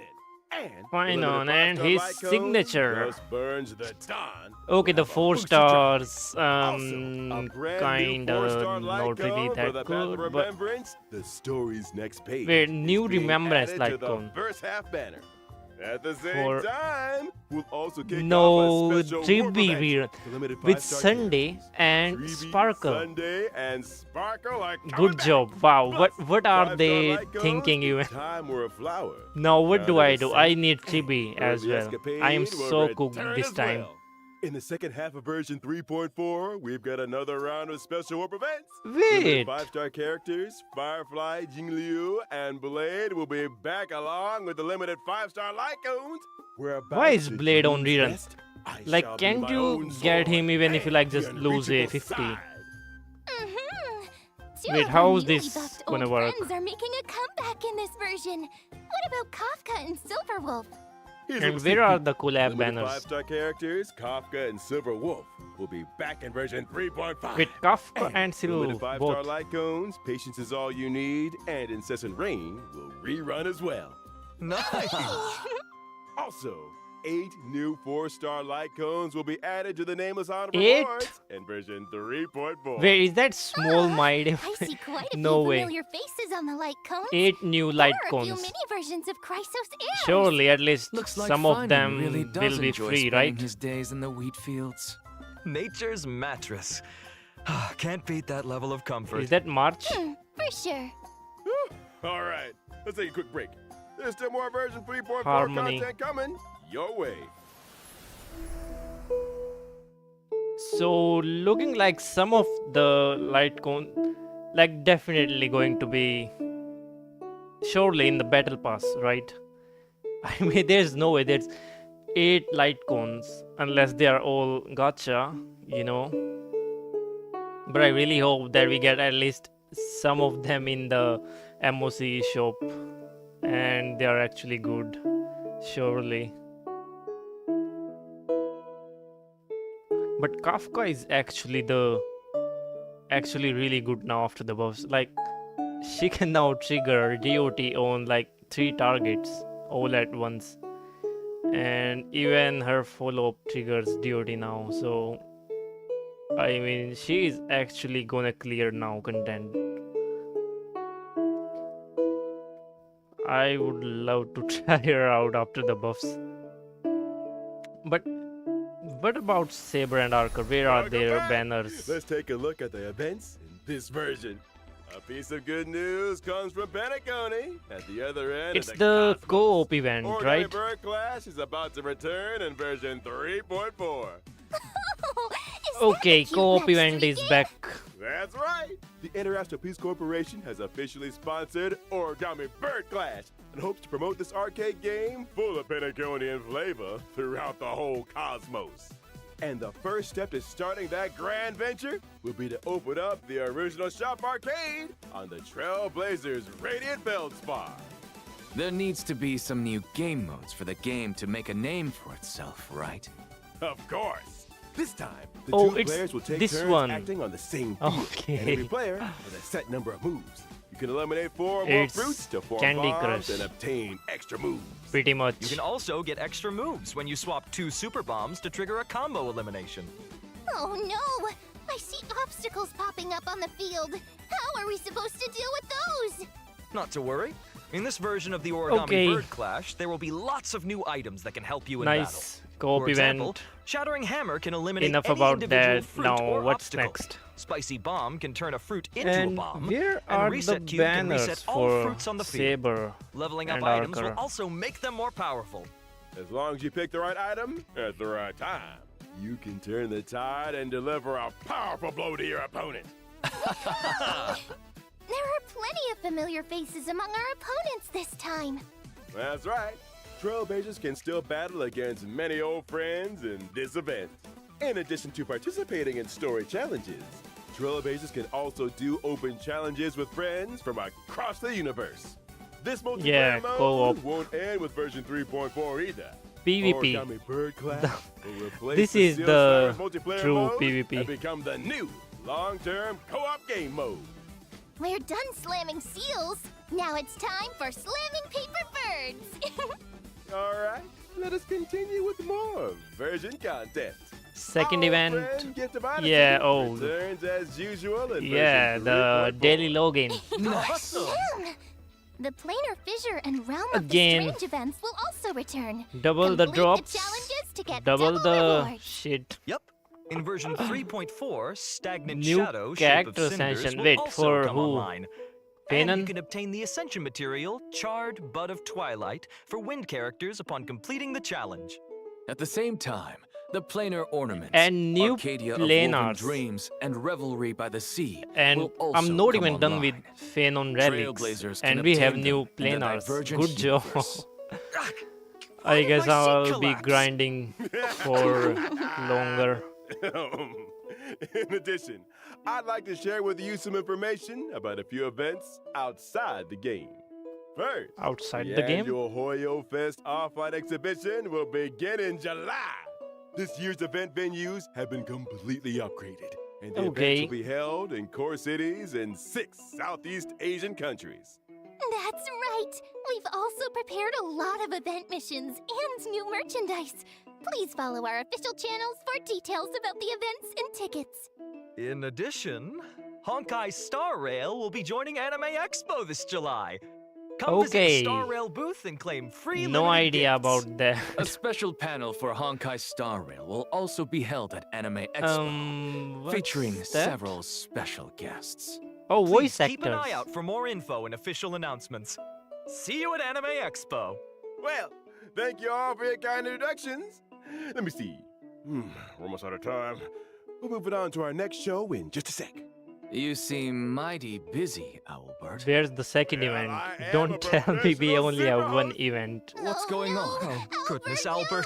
And Finon and his signature. Thus burns the dawn. Okay, the of a 4 boosted stars, Also, a brand new 4-star light not really cone for that the Path of good, but Remembrance, the story's next page. wait, is new being remembrance added light to the cone. First half banner. At the same For- time, we'll also kick no, off a special warp 3B event rerun for limited with 5-star Sunday characters. and 3B, Sparkle. Sunday and Sparkle are coming Good back. job. Wow, what Plus, are 5-star they light cones thinking in even? Time or a flower. Now what do Now I the do? I same need 3B as Early well. Escapade I am will so cooked return this as time. well. In the second half of version 3.4, we've got another round of special warp events. Wait. 5-star characters, Firefly, Jingliu, and Blade will be back along with the limited 5-star light cones. We're about Why is to Blade on Jin's rerun? best. I shall Like, be can't my you own get sword him even if you like and the just lose a unreachable 50? side. Two Wait, of how our is this newly buffed gonna old work? friends are making a comeback in this version. What about Kafka and Silverwolf? Here's And what where we are see. the collab Limited banners? 5-star characters, Kafka and Silver Wolf, will be back in version 3.5. With Kafka and Limited Silver 5-star both. light cones, Patience is All You Need, and Incessant Rain will rerun as well. Nice! Also, 8 new 4-star light cones will be added to the Nameless Honorable 8? Awards in version 3.4. Where is that small mind? I see quite a No few way. familiar faces on the light cones. 8 new light or a few cones. mini versions of Chrysos Heirs. Surely at least Looks like some of Finon them really will does be enjoy free, spending right? his days in the wheat fields. Nature's mattress. Can't beat that level of comfort. Is that March? For sure. All right, let's take a quick break. There's still more version 3.4 Harmony. content coming your way. So looking like some of the light cone, like definitely going to be surely in the battle pass, right? I mean, there's no way there's 8 light cones unless they are all gacha, you know. But I really hope that we get at least some of them in the MOC shop and they are actually good, surely. But Kafka is actually really good now after the buffs. Like, she can now trigger DOT on like 3 targets all at once, and even her follow-up triggers DOT now. So I mean, she is actually gonna clear now content. I would love to try her out after the buffs. But what about Saber and Archer? Where are Welcome their back. banners? Let's take a look at the events in this version. A piece of good news comes from Penacony at the other end It's of the cosmos. co-op event, Origami right? Bird Clash is about to return in version 3.4. Okay, co-op event is back. That's right. The International Peace Corporation has officially sponsored Origami Bird Clash and hopes to promote this arcade game full of Penaconian flavor throughout the whole cosmos. And the first step to starting that grand venture will be to open up the original shop arcade on the Trailblazers Radiant Feldspar. There needs to be some new game modes for the game to make a name for itself, right? Of course. This time, the Oh, two it's players will take this turns one. acting on the same field. Okay. And every player has a set number of moves. You can eliminate 4 or more It's fruits to form Candy bombs Crush. and obtain extra moves. Pretty much. You can also get extra moves when you swap 2 super bombs to trigger a combo elimination. Oh no! I see obstacles popping up on the field. How are we supposed to deal with those? Not to worry. In this version of the Origami Okay. Bird Clash, there will be lots of new items that can help you in battle. Nice co-op For example, event. Shattering Hammer can eliminate Enough any about individual that. fruit Now, or what's obstacle. next? Spicy Bomb can turn a fruit into a And bomb. where and are the Reset Cube can banners reset all for fruits on the field. Saber Leveling up and items will Archer? also make them more powerful. As long as you pick the right item at the right time, you can turn the tide and deliver a powerful blow to your opponent. There are plenty of familiar faces among our opponents this time. That's right. Trailblazers can still battle against many old friends in this event. In addition to participating in story challenges, Trailblazers can also do open challenges with friends from across the universe. This multiplayer mode co-op. won't end with version 3.4 either. PvP. Origami Bird class will replace This the is Seal the Slayers multiplayer true mode PvP. and become the new long-term co-op game mode. We're done slamming seals. Now it's time for slamming paper birds. All right, let us continue with more version content. Second Our event. friend Gift of Odyssey Yeah, oh. returns as usual in Yeah, version the 3.4. daily login. Nice. The planar fissure and realm Again. of the strange events will also return. Double the Complete drops. The challenges to get Double the rewards. shit. Yep. In version 3.4, Stagnant New Shadow Shape of character Cinders ascension. will Wait, also for come who? online. And you Fenon? can obtain the Ascension material, Charred Bud of Twilight, for wind characters upon completing the challenge. At the same time, the planar ornaments, And new Arcadia of Woven planars. Dreams, and Revelry by the Sea And will also I'm not come even done with online. Phenon relics. Trailblazers can And we have obtain new them in the planars. Divergent Good job. universe. I guess my seat I'll be collapse? grinding for longer. In addition, I'd like to share with you some information about a few events outside the game. First, Outside the the game? annual Hoyo Fest Off-Fight exhibition will begin in July. This year's event venues have been completely upgraded, and the Okay. event will be held in core cities in 6 Southeast Asian countries. That's right. We've also prepared a lot of event missions and new merchandise. Please follow our official channels for details about the events and tickets. In addition, Honkai Star Rail will be joining Anime Expo this July. Come visit Okay. the Star Rail booth and claim free No limited idea gifts. about that. A special panel for Honkai Star Rail will also be held at Anime Expo, What's featuring that? several special guests. Oh, Please voice keep an eye actors. out for more info and official announcements. See you at Anime Expo. Well, thank you all for your kind introductions. Let me see. We're almost out of time. We'll move it on to our next show in just a sec. You seem mighty busy, Owlbird. Where's the second Well, event? I am a Don't tell me we professional only have zipper. one event. What's going no. on? Oh, goodness, Albert.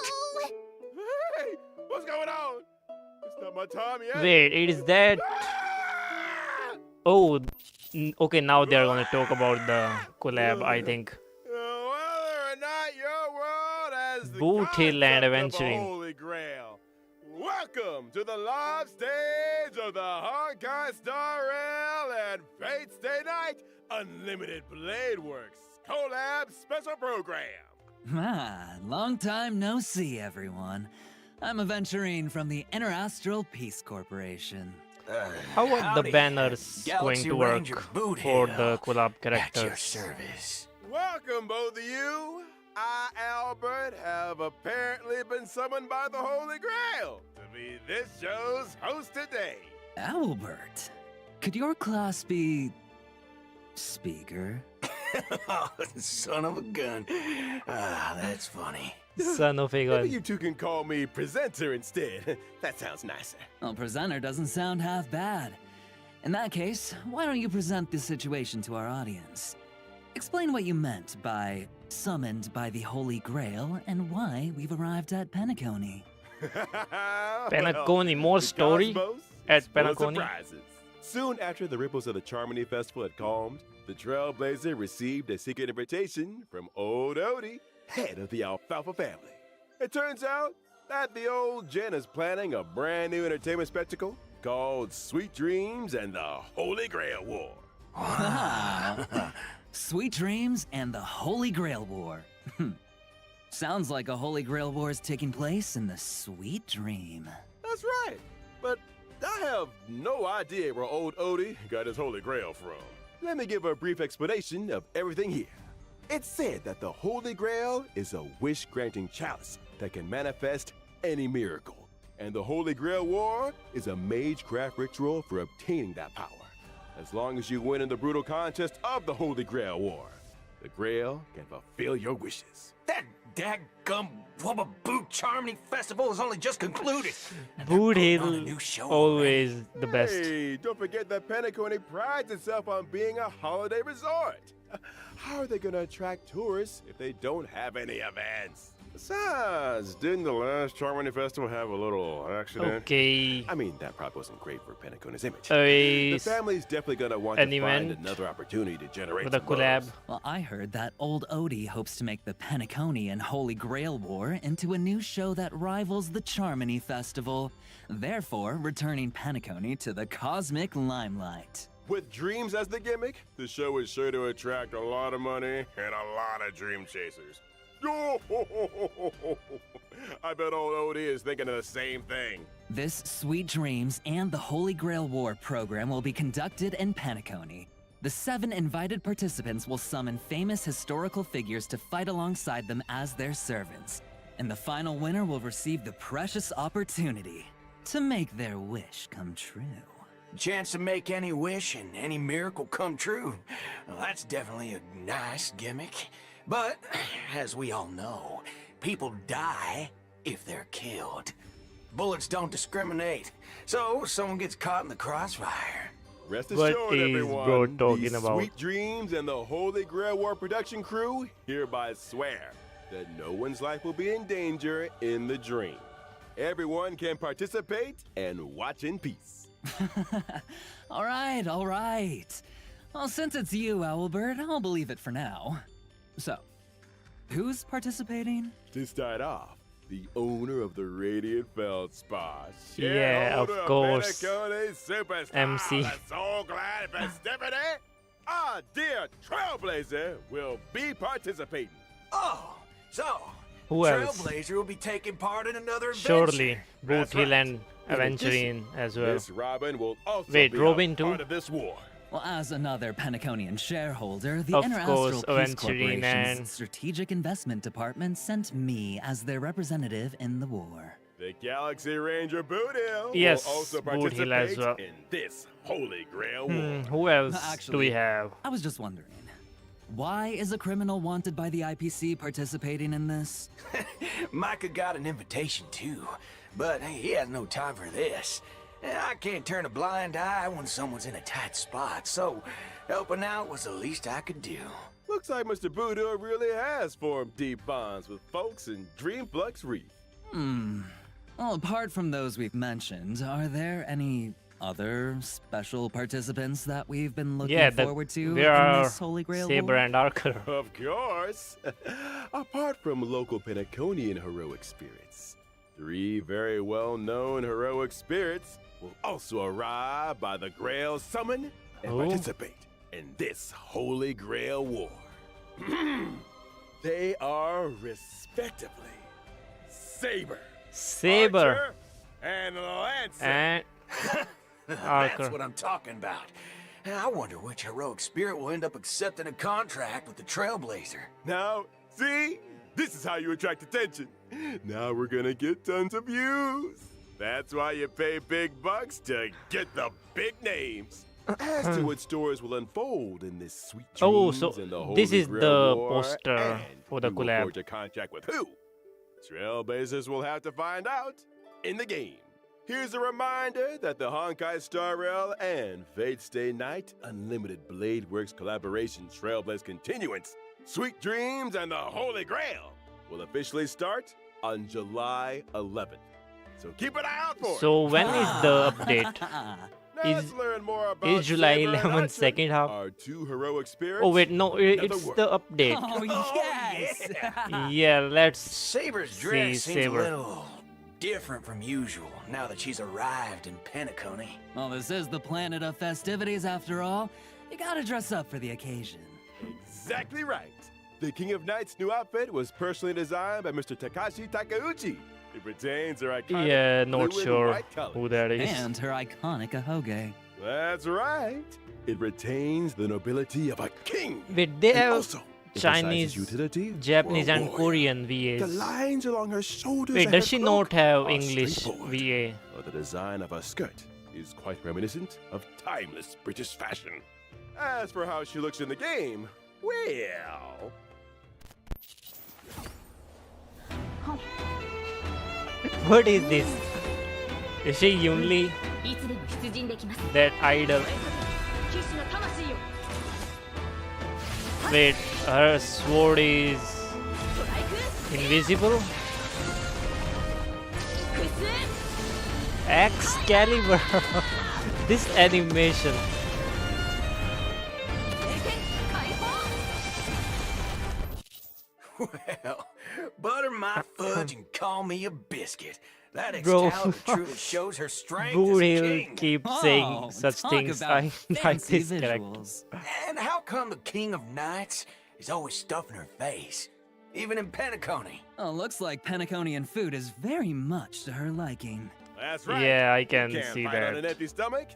no. Hey, what's going on? It's not my time yet. Wait, it is that. Ah! Oh, okay, now they're gonna talk about the collab, I think. Whether or not your world has the Boot Hill and concept of a Adventuring. Holy Grail. Welcome to the live stage of the Honkai Star Rail and Fate's Day Night Unlimited Blade Works collab special program. Ah, long time no see, everyone. I'm Aventurine from the Interastral Peace Corporation. How are the Howdy. banners going Galaxy to work Ranger Boot for Hill. the collab At your characters? service. Welcome, both of you. I, Albert, have apparently been summoned by the Holy Grail to be this show's host today. Albert, could your class be... speaker? Son of a gun. Ah, that's funny. Son of a Maybe gun. you two can call me presenter instead. That sounds nicer. Well, presenter doesn't sound half bad. In that case, why don't you present the situation to our audience? Explain what you meant by summoned by the Holy Grail and why we've arrived at Penacony. Penacony, more the story cosmos at is full of Penacony? surprises. Soon after the ripples of the Charmony Festival had calmed, the Trailblazer received a secret invitation from old Odie, head of the Alfalfa family. It turns out that the old Jen is planning a brand new entertainment spectacle called Sweet Dreams and the Holy Grail War. Sweet Dreams and the Holy Grail War. Sounds like a Holy Grail War is taking place in the Sweet Dream. That's right, but I have no idea where old Odie got his Holy Grail from. Let me give a brief explanation of everything here. It's said that the Holy Grail is a wish-granting chalice that can manifest any miracle. And the Holy Grail War is a magecraft ritual for obtaining that power. As long as you win in the brutal contest of the Holy Grail War, the Grail can fulfill your wishes. That daggum wubba boot charming festival has only just concluded. And Boot they're putting on a Hill new show always the best. Hey, don't forget that Penacony prides itself on being a holiday resort. How are they going to attract tourists if they don't have any events? Besides, didn't the last Charmony Festival have a little accident? Okay. I mean, that probably wasn't great for Penacony's image. A The family's definitely going to want an to find event another opportunity to generate with a some collab. buzz. Well, I heard that old Odie hopes to make the Penacony and Holy Grail War into a new show that rivals the Charmony Festival, therefore returning Penacony to the cosmic limelight. With dreams as the gimmick, the show is sure to attract a lot of money and a lot of dream chasers. I bet old Odie is thinking of the same thing. This Sweet Dreams and the Holy Grail War program will be conducted in Penacony. The 7 invited participants will summon famous historical figures to fight alongside them as their servants. And the final winner will receive the precious opportunity to make their wish come true. Chance to make any wish and any miracle come true. Well, that's definitely a nice gimmick. But, as we all know, people die if they're killed. Bullets don't discriminate, so someone gets caught in the crossfire. Rest What assured, is everyone, bro talking these about? Sweet Dreams and the Holy Grail War production crew hereby swear that no one's life will be in danger in the dream. Everyone can participate and watch in peace. All right, all right. Well, since it's you, Owlbird, I'll believe it for now. So, who's participating? To start off, the owner of the Radiant Feldspar, Yeah, of shareholder course. Penacony Superstar, MC. the Soul Glad Festivity, our dear Trailblazer will be participating. Oh, so Who else? Trailblazer will be taking part in another adventure. Surely, Boot That's Hill right. and Aventurine as well. Miss Robin will also Wait, be Robin a too? part of this war. Well, as another Penaconian shareholder, the Of Interastral course, Peace Aventurine Corporation's and- Strategic Investment Department sent me as their representative in the war. The Galaxy Ranger Boot Hill Yes, will also Boot Hill as participate well. in this Holy Grail War. Who else do Actually, we have? I was just wondering, why is a criminal wanted by the IPC participating in this? Micah got an invitation too, but he has no time for this. I can't turn a blind eye when someone's in a tight spot, so helping out was the least I could do. Looks like Mr. Boot Hill really has formed deep bonds with folks in Dreamflux Reef. Well, apart from those we've mentioned, are there any other special participants that we've been looking Yeah, forward to there in are this Holy Grail Saber War? and Archer. Of course. Apart from local Penaconian heroic spirits, 3 very well-known heroic spirits will also arrive by the Grail Summon and Oh. participate in this Holy Grail War. They are respectively Saber, Saber Archer, and Lancer. and That's Archer. what I'm talking about. I wonder which heroic spirit will end up accepting a contract with the Trailblazer. Now, see? This is how you attract attention. Now we're gonna get tons of views. That's why you pay big bucks to get the big names. As to what stories will unfold in this Sweet Dreams Oh, so and the this Holy is Grail the War, poster and for the who will collab. forge a contract with who? Trailblazers will have to find out in the game. Here's a reminder that the Honkai Star Rail and Fate Stay Night Unlimited Blade Works collaboration Trailblaze Continuance, Sweet Dreams and the Holy Grail will officially start on July 11th. So keep an eye out for So it. when is the update? Now is- let's learn more about is July Saber and 11th Archer, second half? Our 2 heroic spirits. Oh wait, no, in other it's words, the update. Oh, yes! Yeah, let's Saber's dress see seems Saber. a little different from usual now that she's arrived in Penacony. Well, this is the planet of festivities after all. You gotta dress up for the occasion. Exactly right. The King of Night's new outfit was personally designed by Mr. Takashi Takeuchi. It retains her iconic Yeah, not blue and sure white colors. who that is. And her iconic ahoge. That's right. It retains the nobility of a king. Wait, they And have also Chinese, utility? Japanese, Well, and boy, Korean The VAs. lines along her shoulders Wait, and does her she cloak not have are English straightforward. VA? The design of her skirt is quite reminiscent of timeless British fashion. As for how she looks in the game, well... What is this? Is she Yunli? いつでも出陣できます That idol? 騎士の魂よ Wait, her sword is ストライク invisible? 複数 Excalibur! This animation. 聖剣解放 Well, butter my fudge and call me a biscuit. That Bro. Excalibur truly shows her strength Bro, as a he'll king. keep saying Oh, such talk things. about I like fancy this character. visuals. And how come the King of Knights is always stuffing her face? Even in Pentaconi. Oh, looks like Penaconian food is very much to her liking. That's right. Yeah, I You can can't see fight on an that. empty stomach.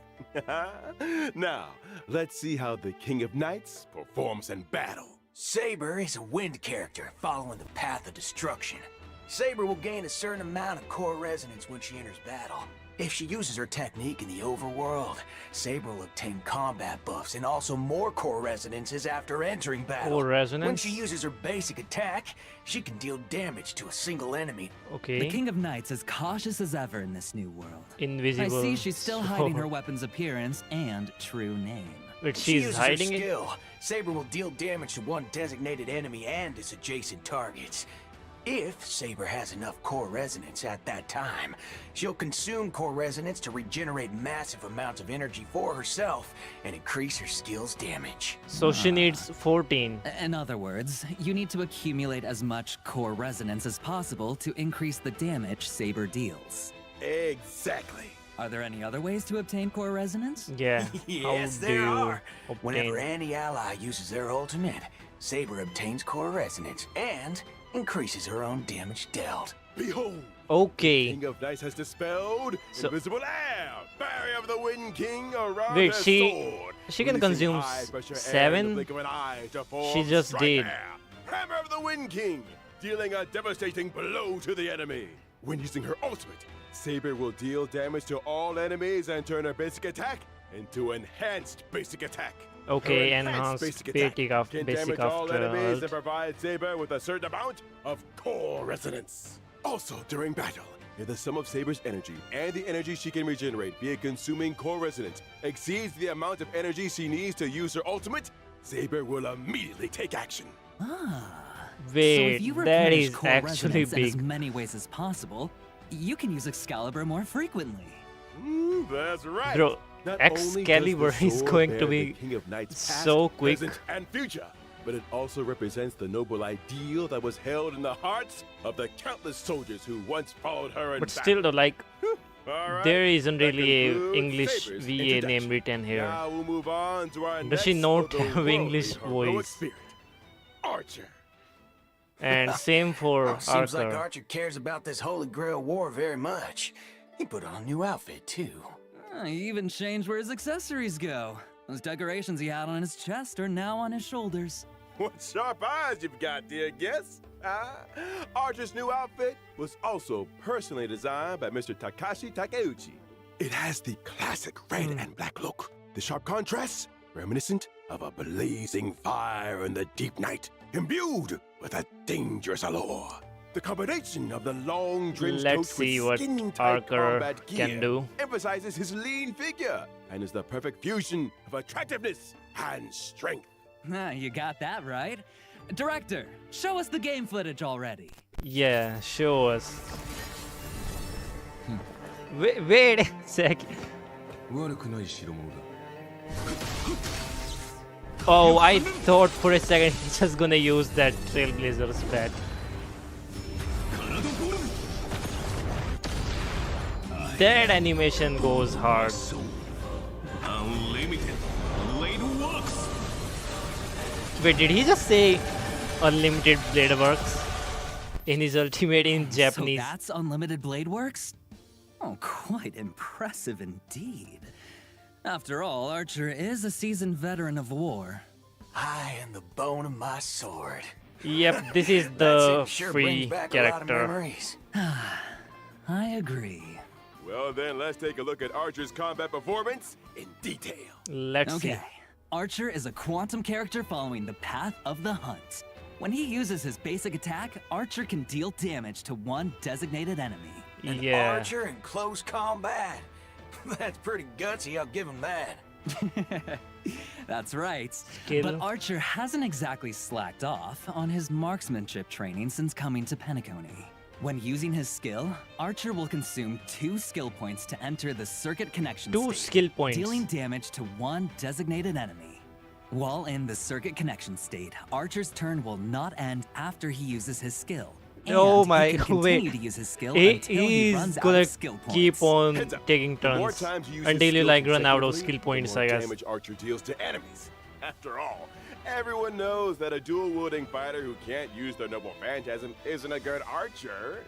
Now, let's see how the King of Knights performs in battle. Saber is a wind character following the path of destruction. Saber will gain a certain amount of core resonance when she enters battle. If she uses her technique in the overworld, Saber will obtain combat buffs and also more core resonances after entering battle. Core resonance? When she uses her basic attack, she can deal damage to a single enemy. Okay. The King of Knights is cautious as ever in this new world. Invisible. I see she's still hiding her sword. weapon's appearance and true name. But If she she's uses hiding her it? skill, Saber will deal damage to one designated enemy and its adjacent targets. If Saber has enough core resonance at that time, she'll consume core resonance to regenerate massive amounts of energy for herself and increase her skill's damage. So she needs 14. In other words, you need to accumulate as much core resonance as possible to increase the damage Saber deals. Exactly. Are there any other ways to obtain core resonance? Yeah. Yes, How do there you are. obtain? Whenever any ally uses their ultimate, Saber obtains core resonance and increases her own damage dealt. Behold, Okay. King of Knights has dispelled So- invisible air, barrier of the Wind King around Wait, her she- sword, she can releasing consume high pressure air in 7? the blink of an eye to form She just strike did. air. Hammer of the Wind King, dealing a devastating blow to the enemy. When using her ultimate, Saber will deal damage to all enemies and turn her basic attack into enhanced basic attack. Okay, Her enhanced basic basic attack can basic damage all after enemies ult. and provide Saber with a certain amount of core resonance. Also, during battle, if the sum of Saber's energy and the energy she can regenerate via consuming core resonance exceeds the amount of energy she needs to use her ultimate, Saber will immediately take action. Ah. So Wait, if you that replenish is core actually resonance in as big. many ways as possible, you can use Excalibur more frequently. That's right. Bro, Not only does the Excalibur is sword going bear to the be King of Knights past, so quick. present, and future, but it also represents the noble ideal that was held in the hearts of the countless soldiers who once followed her in But battle. still, though, like, All right, there isn't that really a concludes English Saber's VA name introduction. written here. Now we'll move on to our Does she next not have otherworldly English heroic voice? spirit, Archer. And same for Seems like Archer. Archer cares about this Holy Grail war very much. He put on a new outfit too. He even changed where his accessories go. Those decorations he had on his chest are now on his shoulders. What sharp eyes you've got, dear guest. Archer's new outfit was also personally designed by Mr. Takashi Takeuchi. It has the classic red and black look. The sharp contrasts, reminiscent of a blazing fire in the deep night, imbued with a dangerous allure. The combination of the long trench coat Let's see with what skin-tight Archer combat can gear do. emphasizes his lean figure and is the perfect fusion of attractiveness and strength. You got that right. Director, show us the game footage already. Yeah, show us. Wait a second. Oh, I thought for a second he's just gonna use that Trailblazer's bat. That animation goes hard. Unlimited blade works. Wait, did he just say unlimited blade works in his ultimate in Japanese? So that's Unlimited Blade Works? Oh, quite impressive indeed. After all, Archer is a seasoned veteran of war. I am the bone of my sword. Yep, this is That's the it, sure free brings back a lot of character. memories. I agree. Well, then let's take a look at Archer's combat performance in detail. Let's see. Okay. Archer is a quantum character following the path of the hunt. When he uses his basic attack, Archer can deal damage to one designated enemy. An Yeah. archer in close combat. That's pretty gutsy, I'll give him that. That's right. Skill. But Archer hasn't exactly slacked off on his marksmanship training since coming to Penacony. When using his skill, Archer will consume 2 skill points to enter the circuit connection 2 state, skill points. dealing damage to one designated enemy. While in the circuit connection state, Archer's turn will not end after he uses his skill. And Oh my, he can continue wait. to use his skill He until he runs is out gonna of skill points. keep on Heads up. taking The more turns times you use until his you skill like run out of consecutively, skill points, the more I guess. damage Archer deals to enemies. After all, everyone knows that a dual-wielding fighter who can't use their noble phantasm isn't a good archer.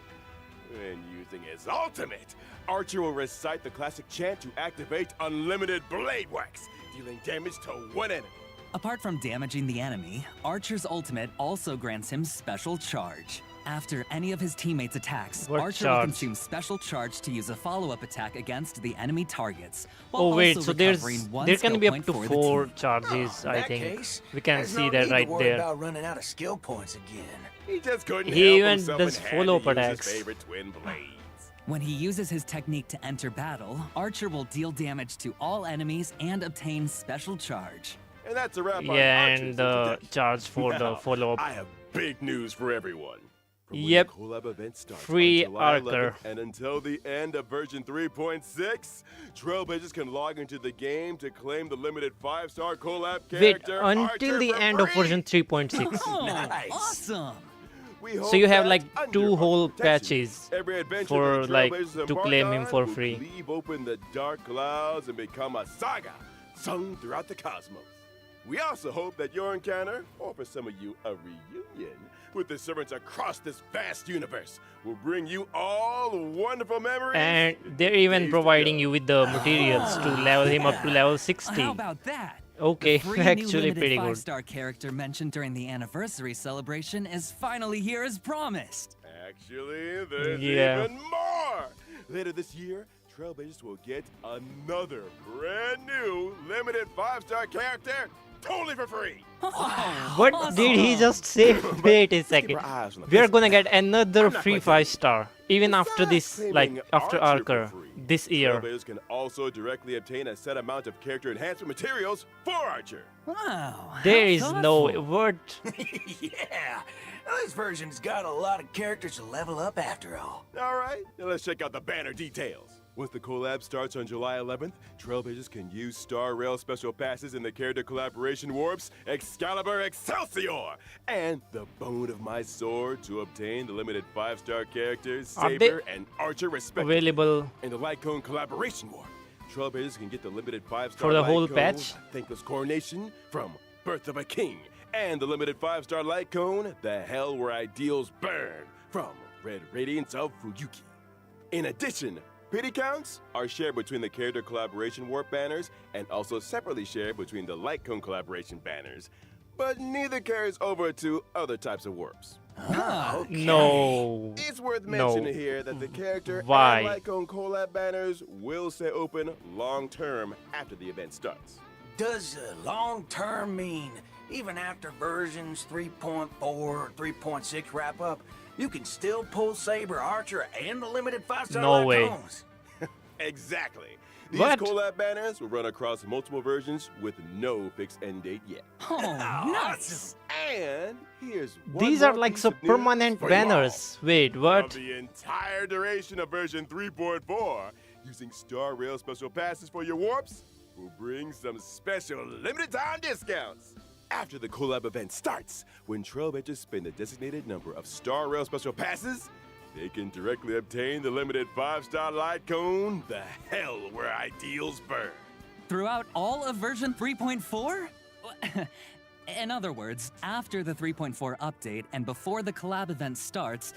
When using his ultimate, Archer will recite the classic chant to activate unlimited blade wax, dealing damage to one enemy. Apart from damaging the enemy, Archer's ultimate also grants him special charge. After any of his teammates' attacks, What Archer charge? will consume special charge to use a follow-up attack against the enemy targets. While Oh wait, also so there's recovering one there can skill be up point to for the 4 team. charges, In I that think. case, We can there's see no that need to right worry there. about running out of skill points again. He just couldn't He help even himself does and had to follow-up use his attacks. favorite twin blades. When he uses his technique to enter battle, Archer will deal damage to all enemies and obtain special charge. And that's a wrap on Yeah, Archer's and the introduction. charge for the Now, follow-up. I have big news for everyone. From when Yep. the collab event starts Free on July Archer. 11th and until the end of version 3.6, Trailblazers can log into the game to claim the limited 5-star collab Wait, character until Archer the for end of free. version 3.6. Oh, Nice. awesome! We So hope you have that like under 2 our whole protection, patches every adventure for that the like Trailblazers to embark claim him on for will free. Cleave open the dark clouds and become a saga sung throughout the cosmos. We also hope that your encounter, or for some of you, a reunion, with the servants across this vast universe will bring you all wonderful memories. And they're even days to providing come. you with the materials to level him up to level 60. How about that? Okay, The free new actually limited pretty good. 5-star character mentioned during the anniversary celebration is finally here as promised. Actually, there's Yeah. even more. Later this year, Trailblazers will get another brand new limited 5-star character totally for free. What did he just say? Wait a keep second. our eyes on the We are business. gonna get another I'm not free quite done. 5-star. Even after this, Claiming like after Archer for Archer, free, this year. Trailblazers can also directly obtain a set amount of character enhancement materials for Archer. Wow. There how is no thoughtful. word. Yeah, this version's got a lot of characters to level up after all. All right, now let's check out the banner details. Once the collab starts on July 11th, Trailblazers can use Star Rail special passes in the character collaboration warps Excalibur Excelsior and the Bone of My Sword to obtain the limited 5-star characters Are they Saber and Archer respectively. Available. In the Light Cone collaboration warp, Trailblazers can get the limited 5-star For the Light whole Cone, patch? Thankless Coronation from Birth of a King, and the limited 5-star Light Cone, The Hell Where Ideals Burn from Red Radiance of Fuyuki. In addition, pity counts are shared between the character collaboration warp banners and also separately shared between the Light Cone collaboration banners, but neither carries over to other types of warps. No. It's worth No. mentioning here that the character Why? and Light Cone collab banners will stay open long term after the event starts. Does long term mean even after versions 3.4 or 3.6 wrap up, you can still pull Saber, Archer, and the limited 5-star No Light way. Cones? Exactly. These What? collab banners will run across multiple versions with no fixed end date yet. Oh, nice. And here's one These more are like piece some of news permanent for you all. banners. Wait, For what? the entire duration of version 3.4, using Star Rail special passes for your warps will bring some special limited time discounts. After the collab event starts, when Trailblazers spend a designated number of Star Rail special passes, they can directly obtain the limited 5-star Light Cone, The Hell Where Ideals Burn. Throughout all of version 3.4? In other words, after the 3.4 update and before the collab event starts,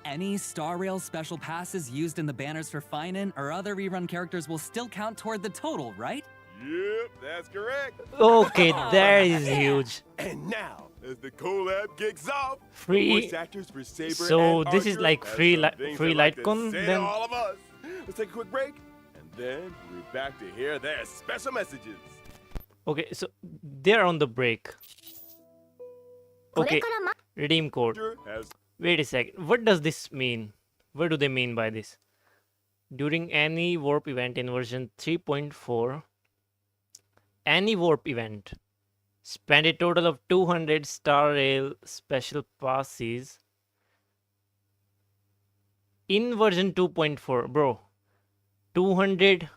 any Star Rail special passes used in the banners for Finan or other rerun characters will still count toward the total, right? Yep, that's correct. Okay, that is huge. And now, as the collab kicks off, Free- voice actors for Saber So and this is Archer like have free some things free they'd like to Lightcon say to then? all of us. Let's take a quick break, and then we're back to hear their special messages. Okay, so they're on the break. Okay, redeem code. Archer has Wait a second. What does this mean? What do they mean by this? During any warp event in version 3.4, any warp event, spend a total of 200 Star Rail special passes. In version 2.4, bro, 200.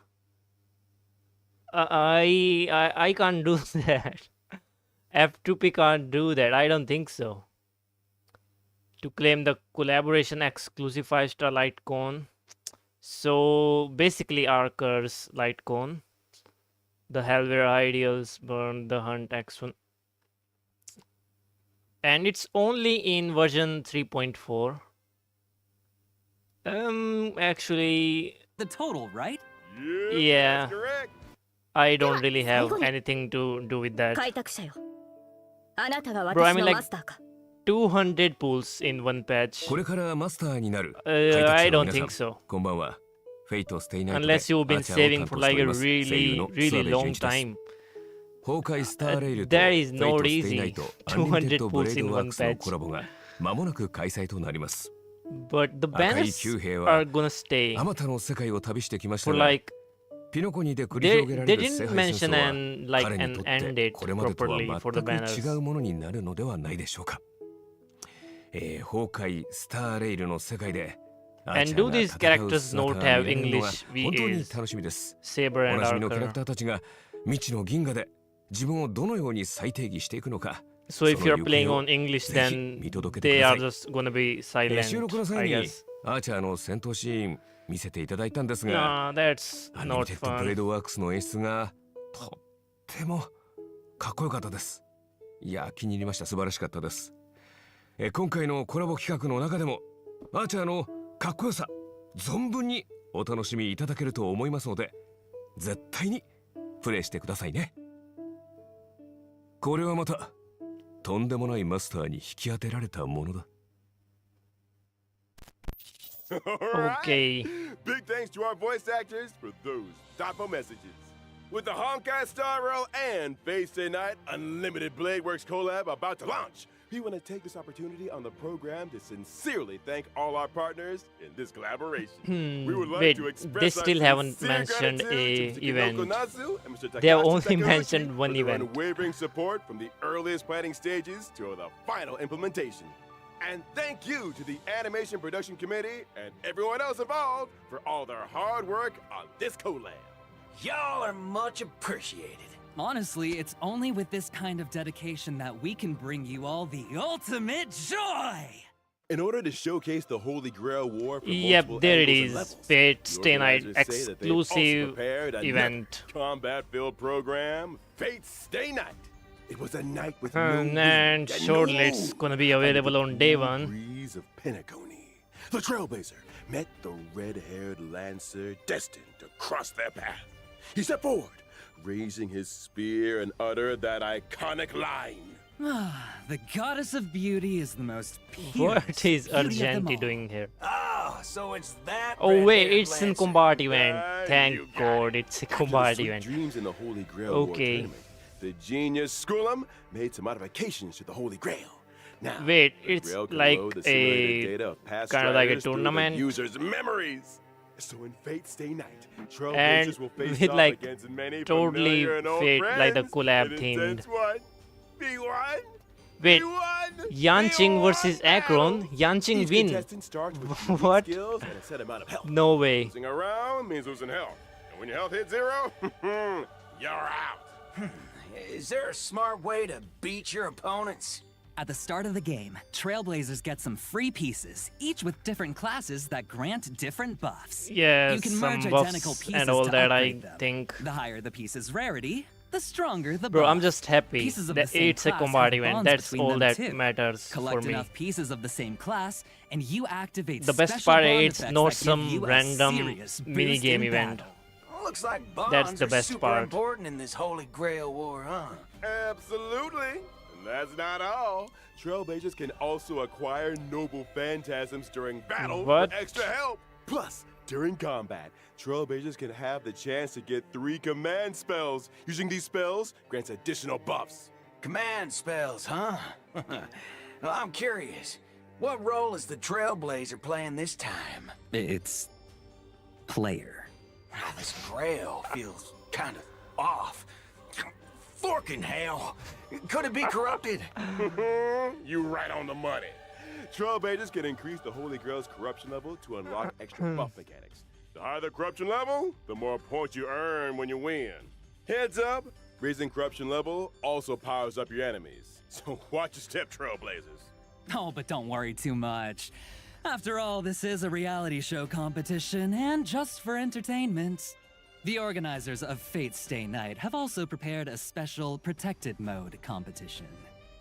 I can't do that. F2P can't do that. I don't think so. To claim the collaboration exclusive 5-star light cone. So basically Archer's light cone. The Helver Ideals Burn the Hunt X1. And it's only in version 3.4. Actually, The total, right? Yep, Yeah. that's correct. I don't really have anything to do with that. 開拓者よあなたが Bro, I 私 mean の like マスターか 200 pulls in one patch. これからマスターになる I don't think so. こんばんは。フェイトステイナイトで Unless you've been アーチャーを saving 担 for 当して like お a ります声優 really, の really 諏訪部 long 純一です time. 崩壊スターレイルと There フ is ェイ no トステイナイ easy トアンリミテッド 200ブレ pulls ー in ドワー one クスの patch. コラボが間もなく開催となります。 But the 赤い banners 騎兵は are gonna stay あまたの世界を旅してきました for が like ピノコニで繰り they 広げられ they る聖 didn't 杯戦 mention 争は an like 彼に an とっ end て date これまでとは properly for the 全く banners. 違うものになるのではないでしょうか。崩壊スターレイルの世界で And do these characters not have English 本当に VAs? 楽しみです。 Saber お and なじみのキャラク Archer. ターたちが未知の銀河で自分をどのように再定義していくのか。 So if その you're 行 playing 方を on English, ぜひ then 見届けて they くだ are さい。 just gonna be 収録の silent, 際 I に guess. アーチャーの戦闘シーン見せていただいたんですが、 Nah, that's アンリミ not テッドブレー fun. ドワークスの演出がとってもかっこよかったです。いや、気に入りました。素晴らしかったです。今回のコラボ企画の中でもアーチャーのかっこよさ存分にお楽しみいただけると思いますので、絶対にプレイしてくださいね。これはまたとんでもないマスターに引き当てられたものだ。Okay. Big thanks to our voice actors for those thoughtful messages. With the Honkai Star Rail and Face Day Night Unlimited Blade Works collab about to launch, we want to take this opportunity on the program to sincerely thank all our partners in this collaboration. We would like Wait, to they express our still haven't sincere mentioned gratitude a to Mr. event. Kinoko Natsu and Mr. They have Takashi only Takeuchi mentioned one for their event. unwavering support from the earliest planning stages to the final implementation. And thank you to the Animation Production Committee and everyone else involved for all their hard work on this collab. Y'all are much appreciated. Honestly, it's only with this kind of dedication that we can bring you all the ultimate joy! In order to showcase the Holy Grail War for Yep, multiple there it angles and is. levels, Fate the Stay Night organizers say that they've also exclusive prepared another event. combat-filled program, Fate Stay Night. It was a night with no And wind then and shortly no it's moon, gonna be under available the on day cool 1. breeze of Pentaconi. The Trailblazer met the red-haired Lancer destined to cross their path. He stepped forward, raising his spear and uttered that iconic line. The goddess of beauty is the most purest What is beauty of them Argenti all. doing here? Oh, so it's that. Oh wait, red-haired it's in Lancer. combat event. You Thank got God, it. it's a After the combat sweet event. dreams in the Holy Grail War Okay. tournament, the genius Skullum made some modifications to the Holy Grail. Now, Wait, the it's Grail can like load the simulated a data of past kind of like a striders through the tournament. user's memories. So in Fate Stay Night, And Trailblazers will face with off like against many totally familiar and old Fate, like the friends collab in themed. intense one, V1, Wait, V1, Yanqing versus Akron? Yanqing Each win. contestant starts with unique What? skills and a set amount of health. No way. Losing a round means losing health. And when your health hits 0, you're out. Is there a smart way to beat your opponents? At the start of the game, Trailblazers get some free pieces, each with different classes that grant different buffs. Yeah, you can some merge identical buffs pieces and all to that, I upgrade them. think. The higher the piece's rarity, the stronger the Bro, buff. I'm just happy Pieces of that the same it's a class combat have event. bonds That's between all them that too. matters Collect for me. enough pieces of the same class, and you activate The best special part bond is effects not that give some you a random serious boost mini game in event. battle. Looks like That's bonds the are best super part. important in this Holy Grail war, huh? Absolutely. And that's not all. Trailblazers can also acquire noble phantasms during battle What? for extra help. Plus, during combat, Trailblazers can have the chance to get 3 command spells. Using these spells grants additional buffs. Command spells, huh? Well, I'm curious. What role is the Trailblazer playing this time? It's player. This Grail feels kind of off. Forking hell. Could it be corrupted? You right on the money. Trailblazers can increase the Holy Grail's corruption level to unlock extra buff mechanics. The higher the corruption level, the more points you earn when you win. Heads up, raising corruption level also powers up your enemies. So watch your step, Trailblazers. Oh, but don't worry too much. After all, this is a reality show competition, and just for entertainment. The organizers of Fate's Stay Night have also prepared a special Protected Mode competition.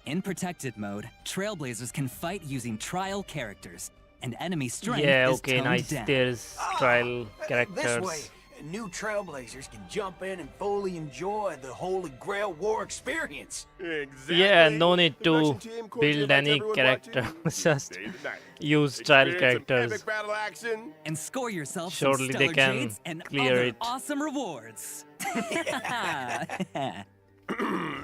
In Protected Mode, Trailblazers can fight using trial characters, and enemy strength Yeah, is okay, toned nice. down. There's trial This way, characters. new Trailblazers can jump in and fully enjoy the Holy Grail war experience. Exactly. Yeah, no need The to production team cordially build invites any everyone character. watching to Just stay the night. use trial Experience some characters. epic battle action. And score yourself Surely some they stellar can jades and clear other it. awesome rewards.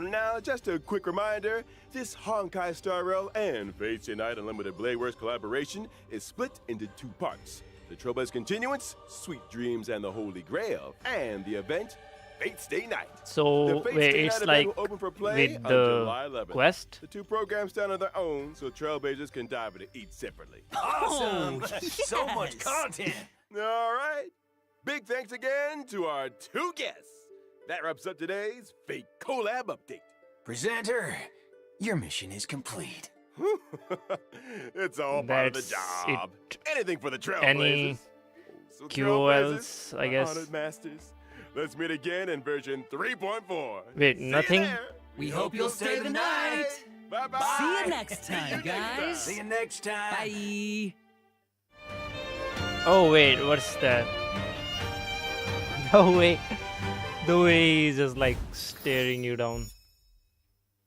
Now, just a quick reminder, this Honkai Star Rail and Fate's Unite Unlimited Blade Works collaboration is split into 2 parts. The Trailblazer Continuance, Sweet Dreams and the Holy Grail, and the event, Fate's Day Night. So The Fate's wait, Day it's Night like event will open for play with on the July 11th. quest. The 2 programs stand on their own, so Trailblazers can dive into each separately. Awesome! Oh, So much yes. content! All right. Big thanks again to our 2 guests. That wraps up today's Fate Collab Update. Presenter, your mission is complete. It's all part of the That's job. it. Anything for the Trailblazers. Any So QOLs, Trailblazers, I guess. honored masters. Let's meet again in version 3.4. Wait, See you nothing? there. We hope you'll stay the night. Bye-bye. See you next time, See you next guys. See you next time. Bye. Oh wait, what's that? No way. The way he's just like staring you down.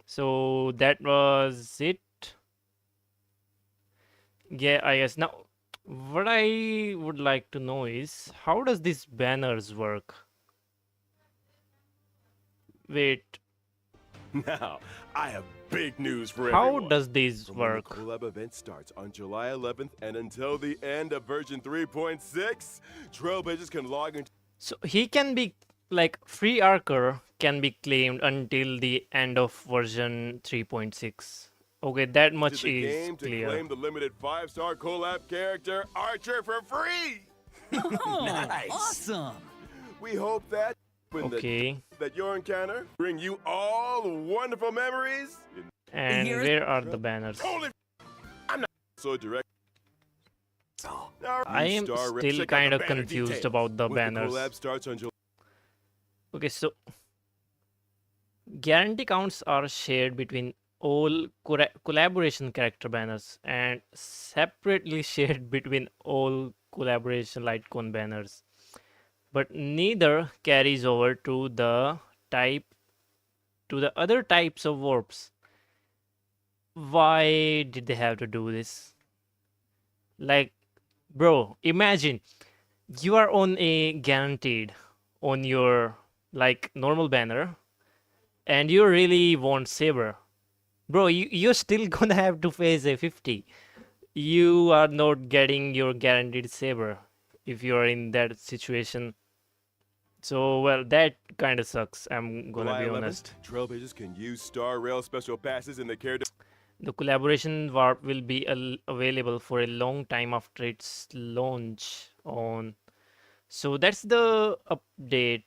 So that was it. Yeah, I guess. Now, what I would like to know is how does these banners work? Wait, Now, I have big news for how everyone. does these From when work? the collab event starts on July 11th and until the end of version 3.6, Trailblazers can log into So he can be like free Archer can be claimed until the end of version 3.6. Okay, that much the is game to clear. claim the limited 5-star collab character Archer for free. Oh, Nice. awesome. We hope that when Okay, that your encounter bring you all wonderful memories. and Here is- where are the banners? Holy, I'm not so direct. All I am Star Rip, still check out kind the of banner confused details. about the When banners. The collab starts on July. Okay, so guarantee counts are shared between all collaboration character banners and separately shared between all collaboration Litecoin banners, but neither carries over to the other types of warps. Why did they have to do this? Like, bro, imagine you are on a guaranteed on your like normal banner and you really want saber, bro, you're still gonna have to face a 50. You are not getting your guaranteed saber if you're in that situation. So well, that kind of sucks, I'm gonna July be 11th, honest. Trailblazers can use Star Rail special passes in the character. The collaboration warp will be available for a long time after its launch on. So that's the update,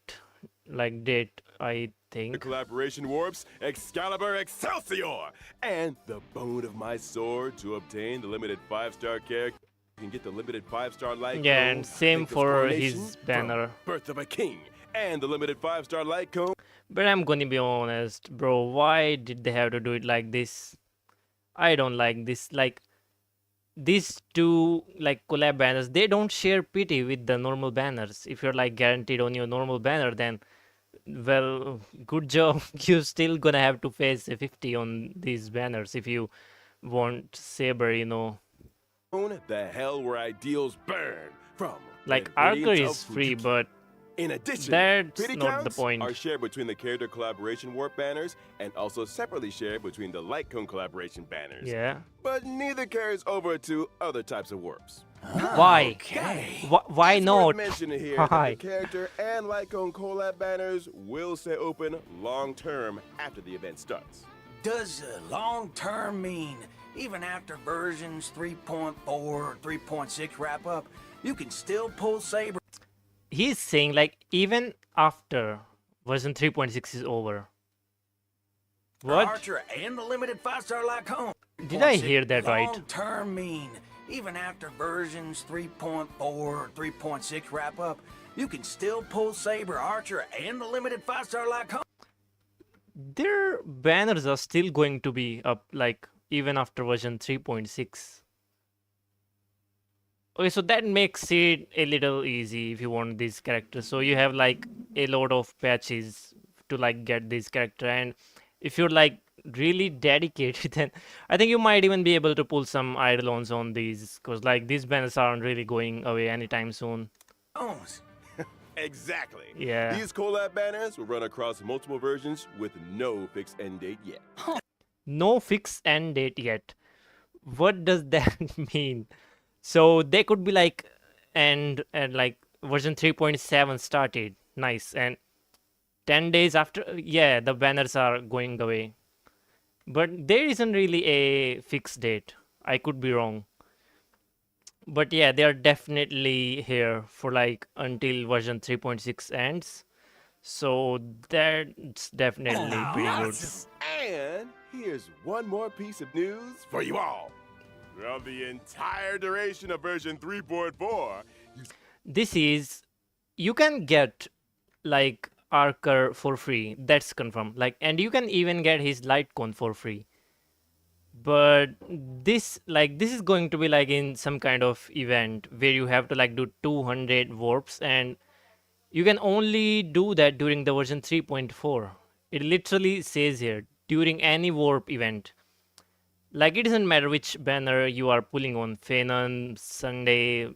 like date, I The think. collaboration warps Excalibur Excelsior and the bone of my sword to obtain the limited 5-star character. You can get the limited 5-star light Yeah, cone, and same Victor's for Coronation his from banner. Birth of a King, and the limited 5-star light cone. But I'm gonna be honest, bro. Why did they have to do it like this? I don't like this. Like, these two like collab banners, they don't share pity with the normal banners. If you're like guaranteed on your normal banner, then well, good job. You're still gonna have to face a 50 on these banners if you want Saber, you know. The hell where ideals burn from. Like the Archer ingredients is of free, Fuji. but In addition, that's pity not the counts point. are shared between the character collaboration warp banners and also separately shared between the light cone collaboration banners. Yeah. But neither carries over to other types of warps. Why? Okay. Why It's not? worth mentioning here that Why? the character and light cone collab banners will stay open long term after the event starts. Does long term mean even after versions 3.4 or 3.6 wrap up, you can still pull Saber? He's saying like even after version 3.6 is over. What? Archer and the limited 5-star Lycone. Did I hear that right? Long term mean even after versions 3.4 or 3.6 wrap up, you can still pull Saber, Archer, and the limited 5-star Lycone. Their banners are still going to be up like even after version 3.6. Okay, so that makes it a little easy if you want these characters. So you have like a lot of patches to like get this character, and if you're like really dedicated, then I think you might even be able to pull some eidolons on these, because like these banners aren't really going away anytime soon. Exactly. Yeah. These collab banners will run across multiple versions with no fixed end date yet. No fixed end date yet. What does that mean? So they could be like, and like version 3.7 started, nice, and 10 days after, yeah, the banners are going away. But there isn't really a fixed date. I could be wrong. But yeah, they are definitely here for like until version 3.6 ends. So that's definitely pretty good. And here's one more piece of news for you all. Throughout the entire duration of version 3.4, This is, you can get like Archer for free. That's confirmed. Like, and you can even get his light cone for free. But this is going to be like in some kind of event where you have to like do 200 warps, and you can only do that during the version 3.4. It literally says here, during any warp event. Like, it doesn't matter which banner you are pulling on, Fenon, Sunday,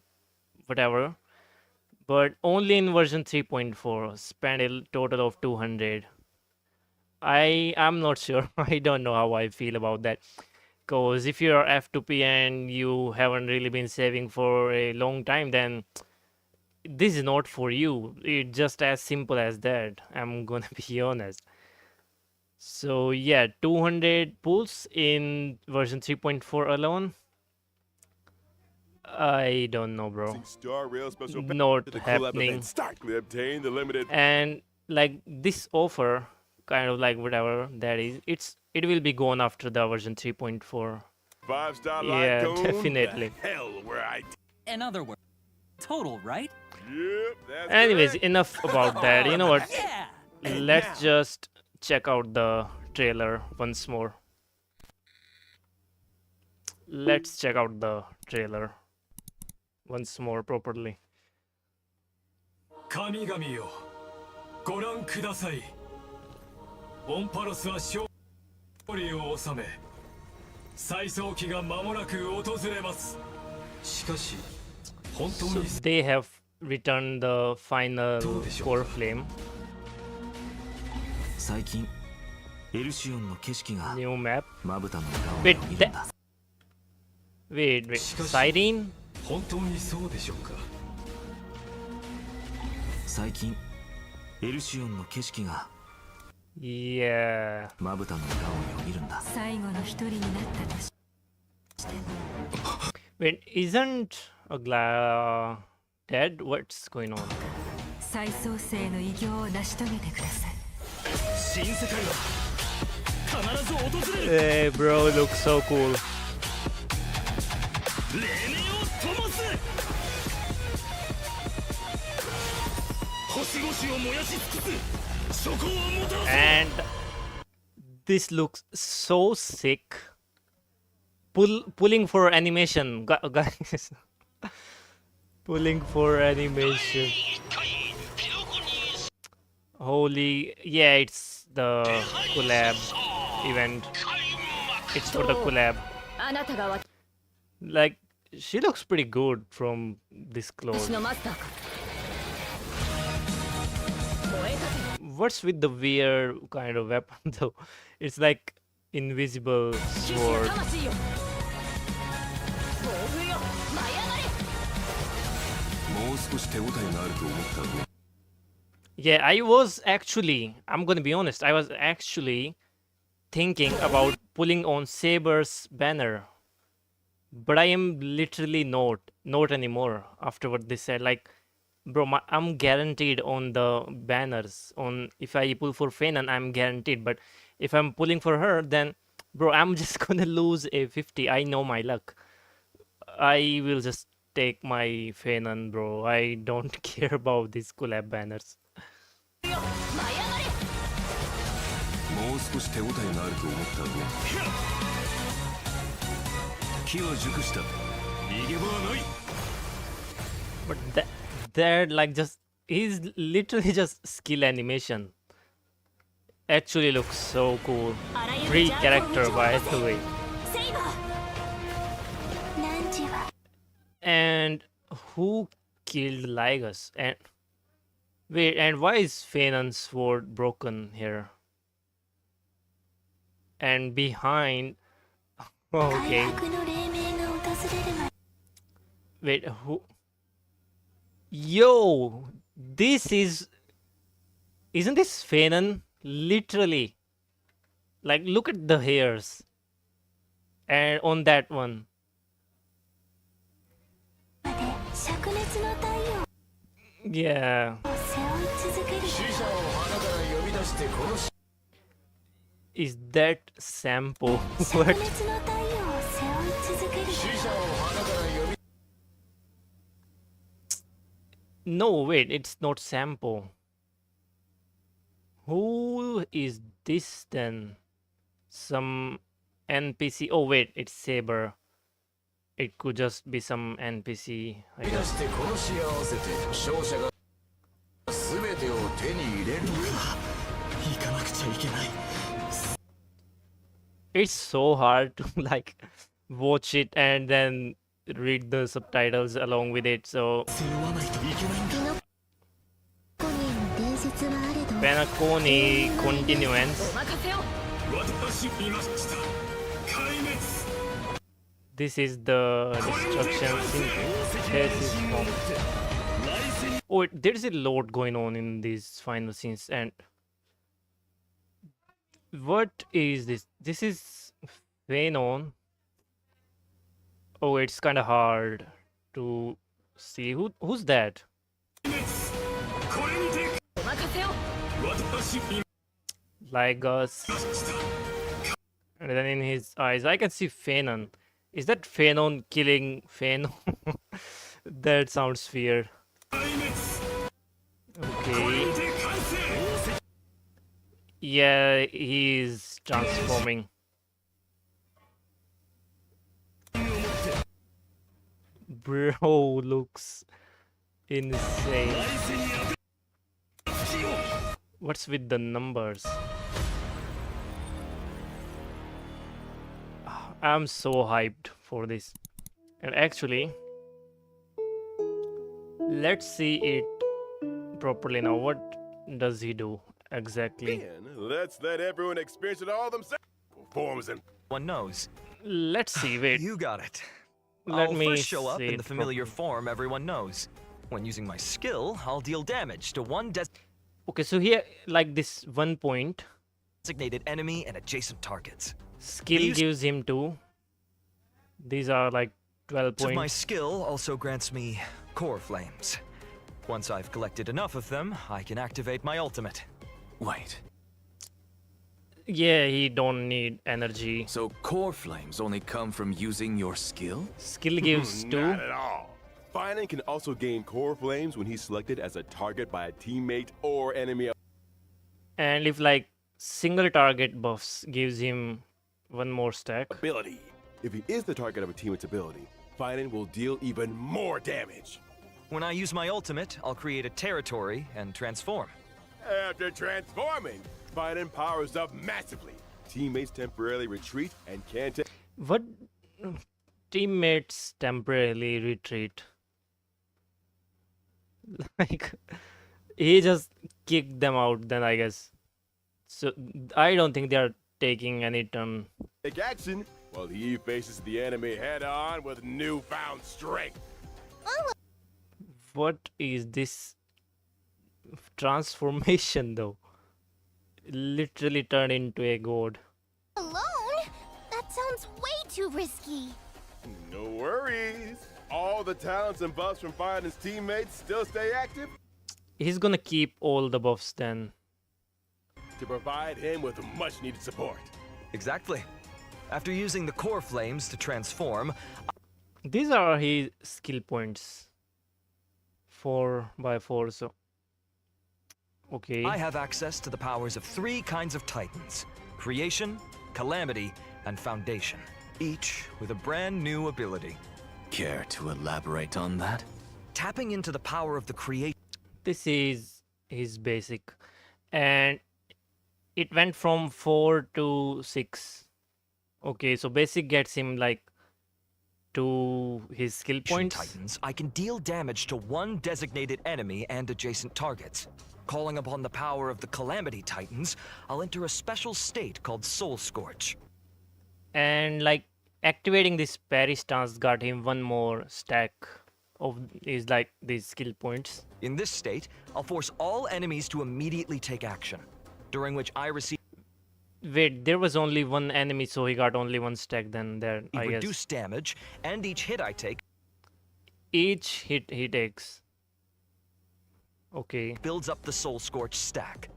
whatever. But only in version 3.4, spend a total of 200. I'm not sure. I don't know how I feel about that. Because if you're F2P and you haven't really been saving for a long time, then this is not for you. It's just as simple as that. I'm gonna be honest. So yeah, 200 pulls in version 3.4 alone. I don't know, bro. Star Rail special Not to the collab happening. event starkly obtain the limited And like this offer, kind of like whatever that is, it will be gone after the version 3.4. 5-star Yeah, Lycone. definitely. The hell where I In other words, total, right? Yep, that's Anyways, correct. enough about that. You know what? Yeah! Let's just check out the trailer once more. Let's check out the trailer once more properly. 神々よ、ご覧ください。オンパロスは勝利を収め、再創期が間もなく訪れます。しかし、本当 So に they have returned the final core flame. 最近エルシオンの景色が New map. まぶたの裏 Wait, を見るんだ wait. Siren? 本当にそうでしょうか。最近エルシオンの景色が Yeah. まぶたの裏をよぎるんだ最後の一人になったとしても Wait, isn't Agla dead? What's going on? 再創生の偉業を成し遂げてください。 新世界は必ず訪れる。 Hey, bro, it looks so cool. 黎明を灯す。星々を燃やし尽くす。そこをもたらす。 And this looks so sick. pulling for animation, guys. Pulling for animation. Holy, yeah, it's the collab event. It's for the collab. Like, she looks pretty good from this clothes. What's with the weird kind of weapon though? It's like invisible sword. Yeah, I'm gonna be honest, I was actually thinking about pulling on Saber's banner. But I am literally not anymore after what they said. Like, bro, I'm guaranteed on the banners. On if I pull for Fenan, I'm guaranteed. But if I'm pulling for her, then, bro, I'm just gonna lose a 50. I know my luck. I will just take my Fenan, bro. I don't care about these collab banners. But that like just he's literally just skill animation. Actually looks so cool. Free character by the way. And who killed Ligus? And wait, and why is Fenan's sword broken here? And behind. Okay. Wait, who? Yo, this is. Isn't this Fenan? Literally. Like, look at the hairs. And on that one. Yeah. Is that Sampo? What? No, wait, it's not Sampo. Who is this then? Some NPC. Oh, wait, it's Saber. It could just be some NPC, I guess. It's so hard to like watch it and then read the subtitles along with it, so Penaconi continuance. This is the destruction synthesis form. Oh, there's a lot going on in these final scenes. And what is this? This is Phenon. Oh, it's kind of hard to see. Who's that? Like us. And then in his eyes, I can see Phenon. Is that Phenon killing Phenon? That sounds weird. Okay. Yeah, he's transforming. Bro looks insane. What's with the numbers? I'm so hyped for this. And actually, let's see it properly now. What does he do exactly? Man, let's let everyone experience it all themselves. Forms and One knows. Let's see, wait. You got it. Let I'll me first show up see in it the familiar properly. form everyone knows. When using my skill, I'll deal damage to one Okay, so here, like this 1 point, designated enemy and adjacent targets. skill These- gives him 2. These are like 12 My points. skill also grants me core flames. Once I've collected enough of them, I can activate my ultimate. Wait, Yeah, he don't need energy. so core flames only come from using your skill? Skill gives 2. not at all. Finan can also gain core flames when he's selected as a target by a teammate or enemy. And if like single target buffs gives him 1 more stack. Ability. If he is the target of a teammate's ability, Finan will deal even more damage. When I use my ultimate, I'll create a territory and transform. After transforming, Finan powers up massively. Teammates temporarily retreat and can't take. What teammates temporarily retreat? Like he just kicked them out then, I guess. So I don't think they are taking any turn. Take action while he faces the enemy head on with newfound strength. What is this transformation though? Literally turn into a god. Alone? That sounds way too risky. No worries. All the talents and buffs from Finan's teammates still stay active He's gonna keep all the buffs then. to provide him with much needed support. Exactly. After using the core flames to transform, These are his skill points. 4x4, so. Okay. I have access to the powers of 3 kinds of titans: creation, calamity, and foundation, each with a brand new ability. Care to elaborate on that? Tapping into the power of the creation. This is his basic. And it went from 4 to 6. Okay, so basic gets him like to his skill points. Titans, I can deal damage to one designated enemy and adjacent targets. Calling upon the power of the Calamity Titans, I'll enter a special state called Soul Scorch. And like activating this parry stance got him one more stack of is like these skill points. In this state, I'll force all enemies to immediately take action, during which I receive Wait, there was only one enemy, so he got only one stack then there, I guess. reduced damage, and each hit I take Each hit he takes. Okay. builds up the Soul Scorch stack.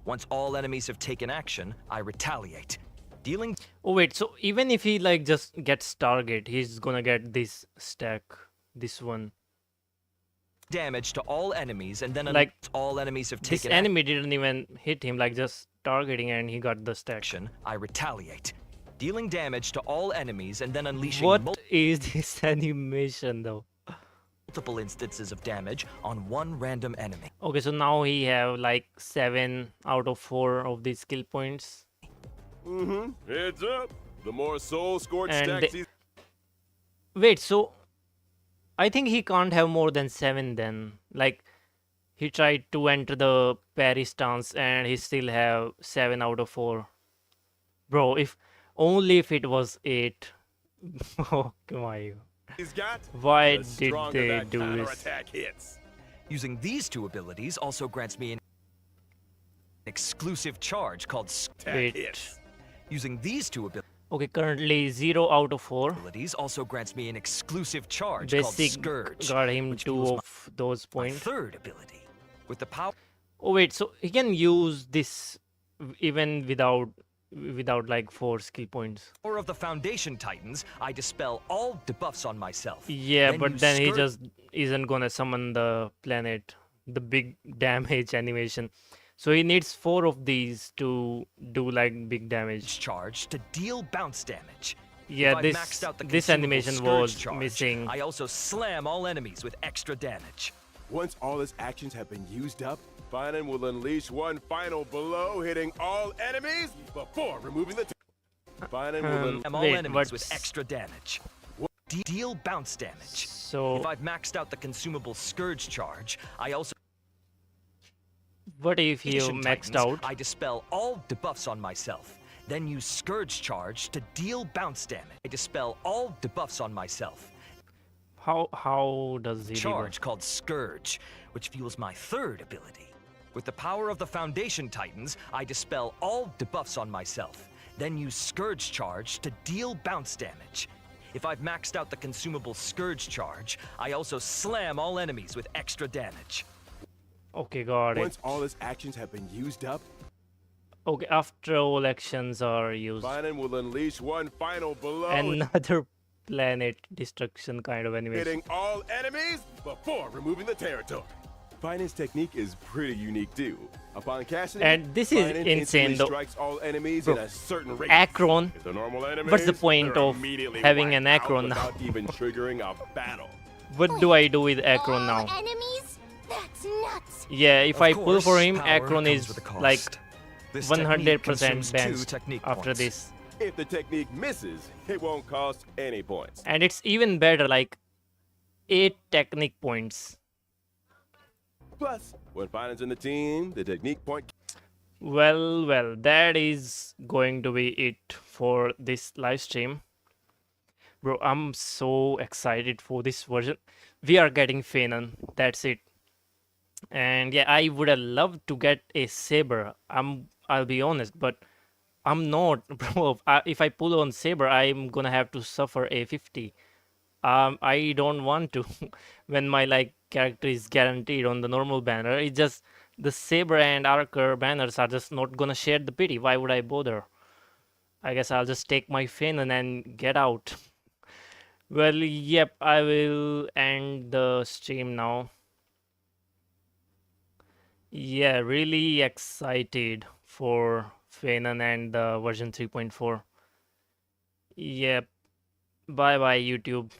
Once all enemies have taken action, I retaliate, dealing Oh wait, so even if he like just gets target, he's gonna get this stack, this one. damage to all enemies, and then Like, all enemies have This taken enemy didn't even hit him, like just targeting, and he got the stack. action, I retaliate, dealing damage to all enemies and then unleashing What is this animation though? multiple instances of damage on one random enemy. Okay, so now he have like 7 out of 4 of these skill points. Heads up. The more soul scorch And stacks he's Wait, so I think he can't have more than 7 then. Like he tried to enter the parry stance and he still have 7 out of 4. Bro, if only if it was 8. Oh my. got. Why the did stronger they that do this? counterattack hits. Using these 2 abilities also grants me an exclusive charge called Wait. Hits. Using these 2 Okay, currently 0 out of 4. abilities also grants me an exclusive charge Basic called Scourge, got him which 2 fuels of those my points. 3rd ability. With the power Oh wait, so he can use this even without like 4 skill points. of the Foundation Titans, I dispel all debuffs on myself. Yeah, Then but use then he Scourge just isn't gonna summon the planet, the big damage animation. So he needs 4 of these to do like big damage. charge to deal bounce damage. Yeah, If I've this maxed out the this consumable animation Scourge was charge, missing. I also slam all enemies with extra damage. Once all his actions have been used up, Finan will unleash one final blow, hitting all enemies before removing the. Finan will Slam all Wait, enemies what's- with extra damage. Deal bounce damage. So If I've maxed out the consumable Scourge charge, I also what if he Foundation maxed Titans, out? I dispel all debuffs on myself. Then use Scourge charge to deal bounce damage. I dispel all debuffs on myself. How does he do Charge called Scourge, which fuels my 3rd ability. With the power of the Foundation Titans, I dispel all debuffs on myself. Then use Scourge charge to deal bounce damage. If I've maxed out the consumable Scourge charge, I also slam all enemies with extra damage. that? Okay, got it. Once all his actions have been used up, Okay, after all actions are used. Finan will unleash one final blow, Another planet destruction kind of animation. hitting all enemies before removing the territory. Finance technique is pretty unique too. Upon casting, And this is Finan insane instantly though. strikes all enemies Bro, in a certain rate. Akron. If they're normal enemies, What's the point they're of immediately having wiped an out Akron now? without even triggering a battle. What do I do with Akron All now? enemies? That's nuts. Yeah, if Of I pull for course, him, power Akron comes is with a cost. like This technique 100% consumes 2 benched technique after points. this. If the technique misses, it won't cost any points. And it's even better, like 8 technique points. Plus, when Finan's in the team, the technique point. Well, that is going to be it for this live stream. Bro, I'm so excited for this version. We are getting Fanon, that's it. And yeah, I would have loved to get a saber. I'll be honest, but I'm not, bro. If I pull on saber, I'm gonna have to suffer a 50. I don't want to when my like character is guaranteed on the normal banner. It's just the saber and archer banners are just not gonna share the pity. Why would I bother? I guess I'll just take my Fanon and get out. Well, yep, I will end the stream now. Yeah, really excited for Fanon and the version 3.4. Yep. Bye bye, YouTube.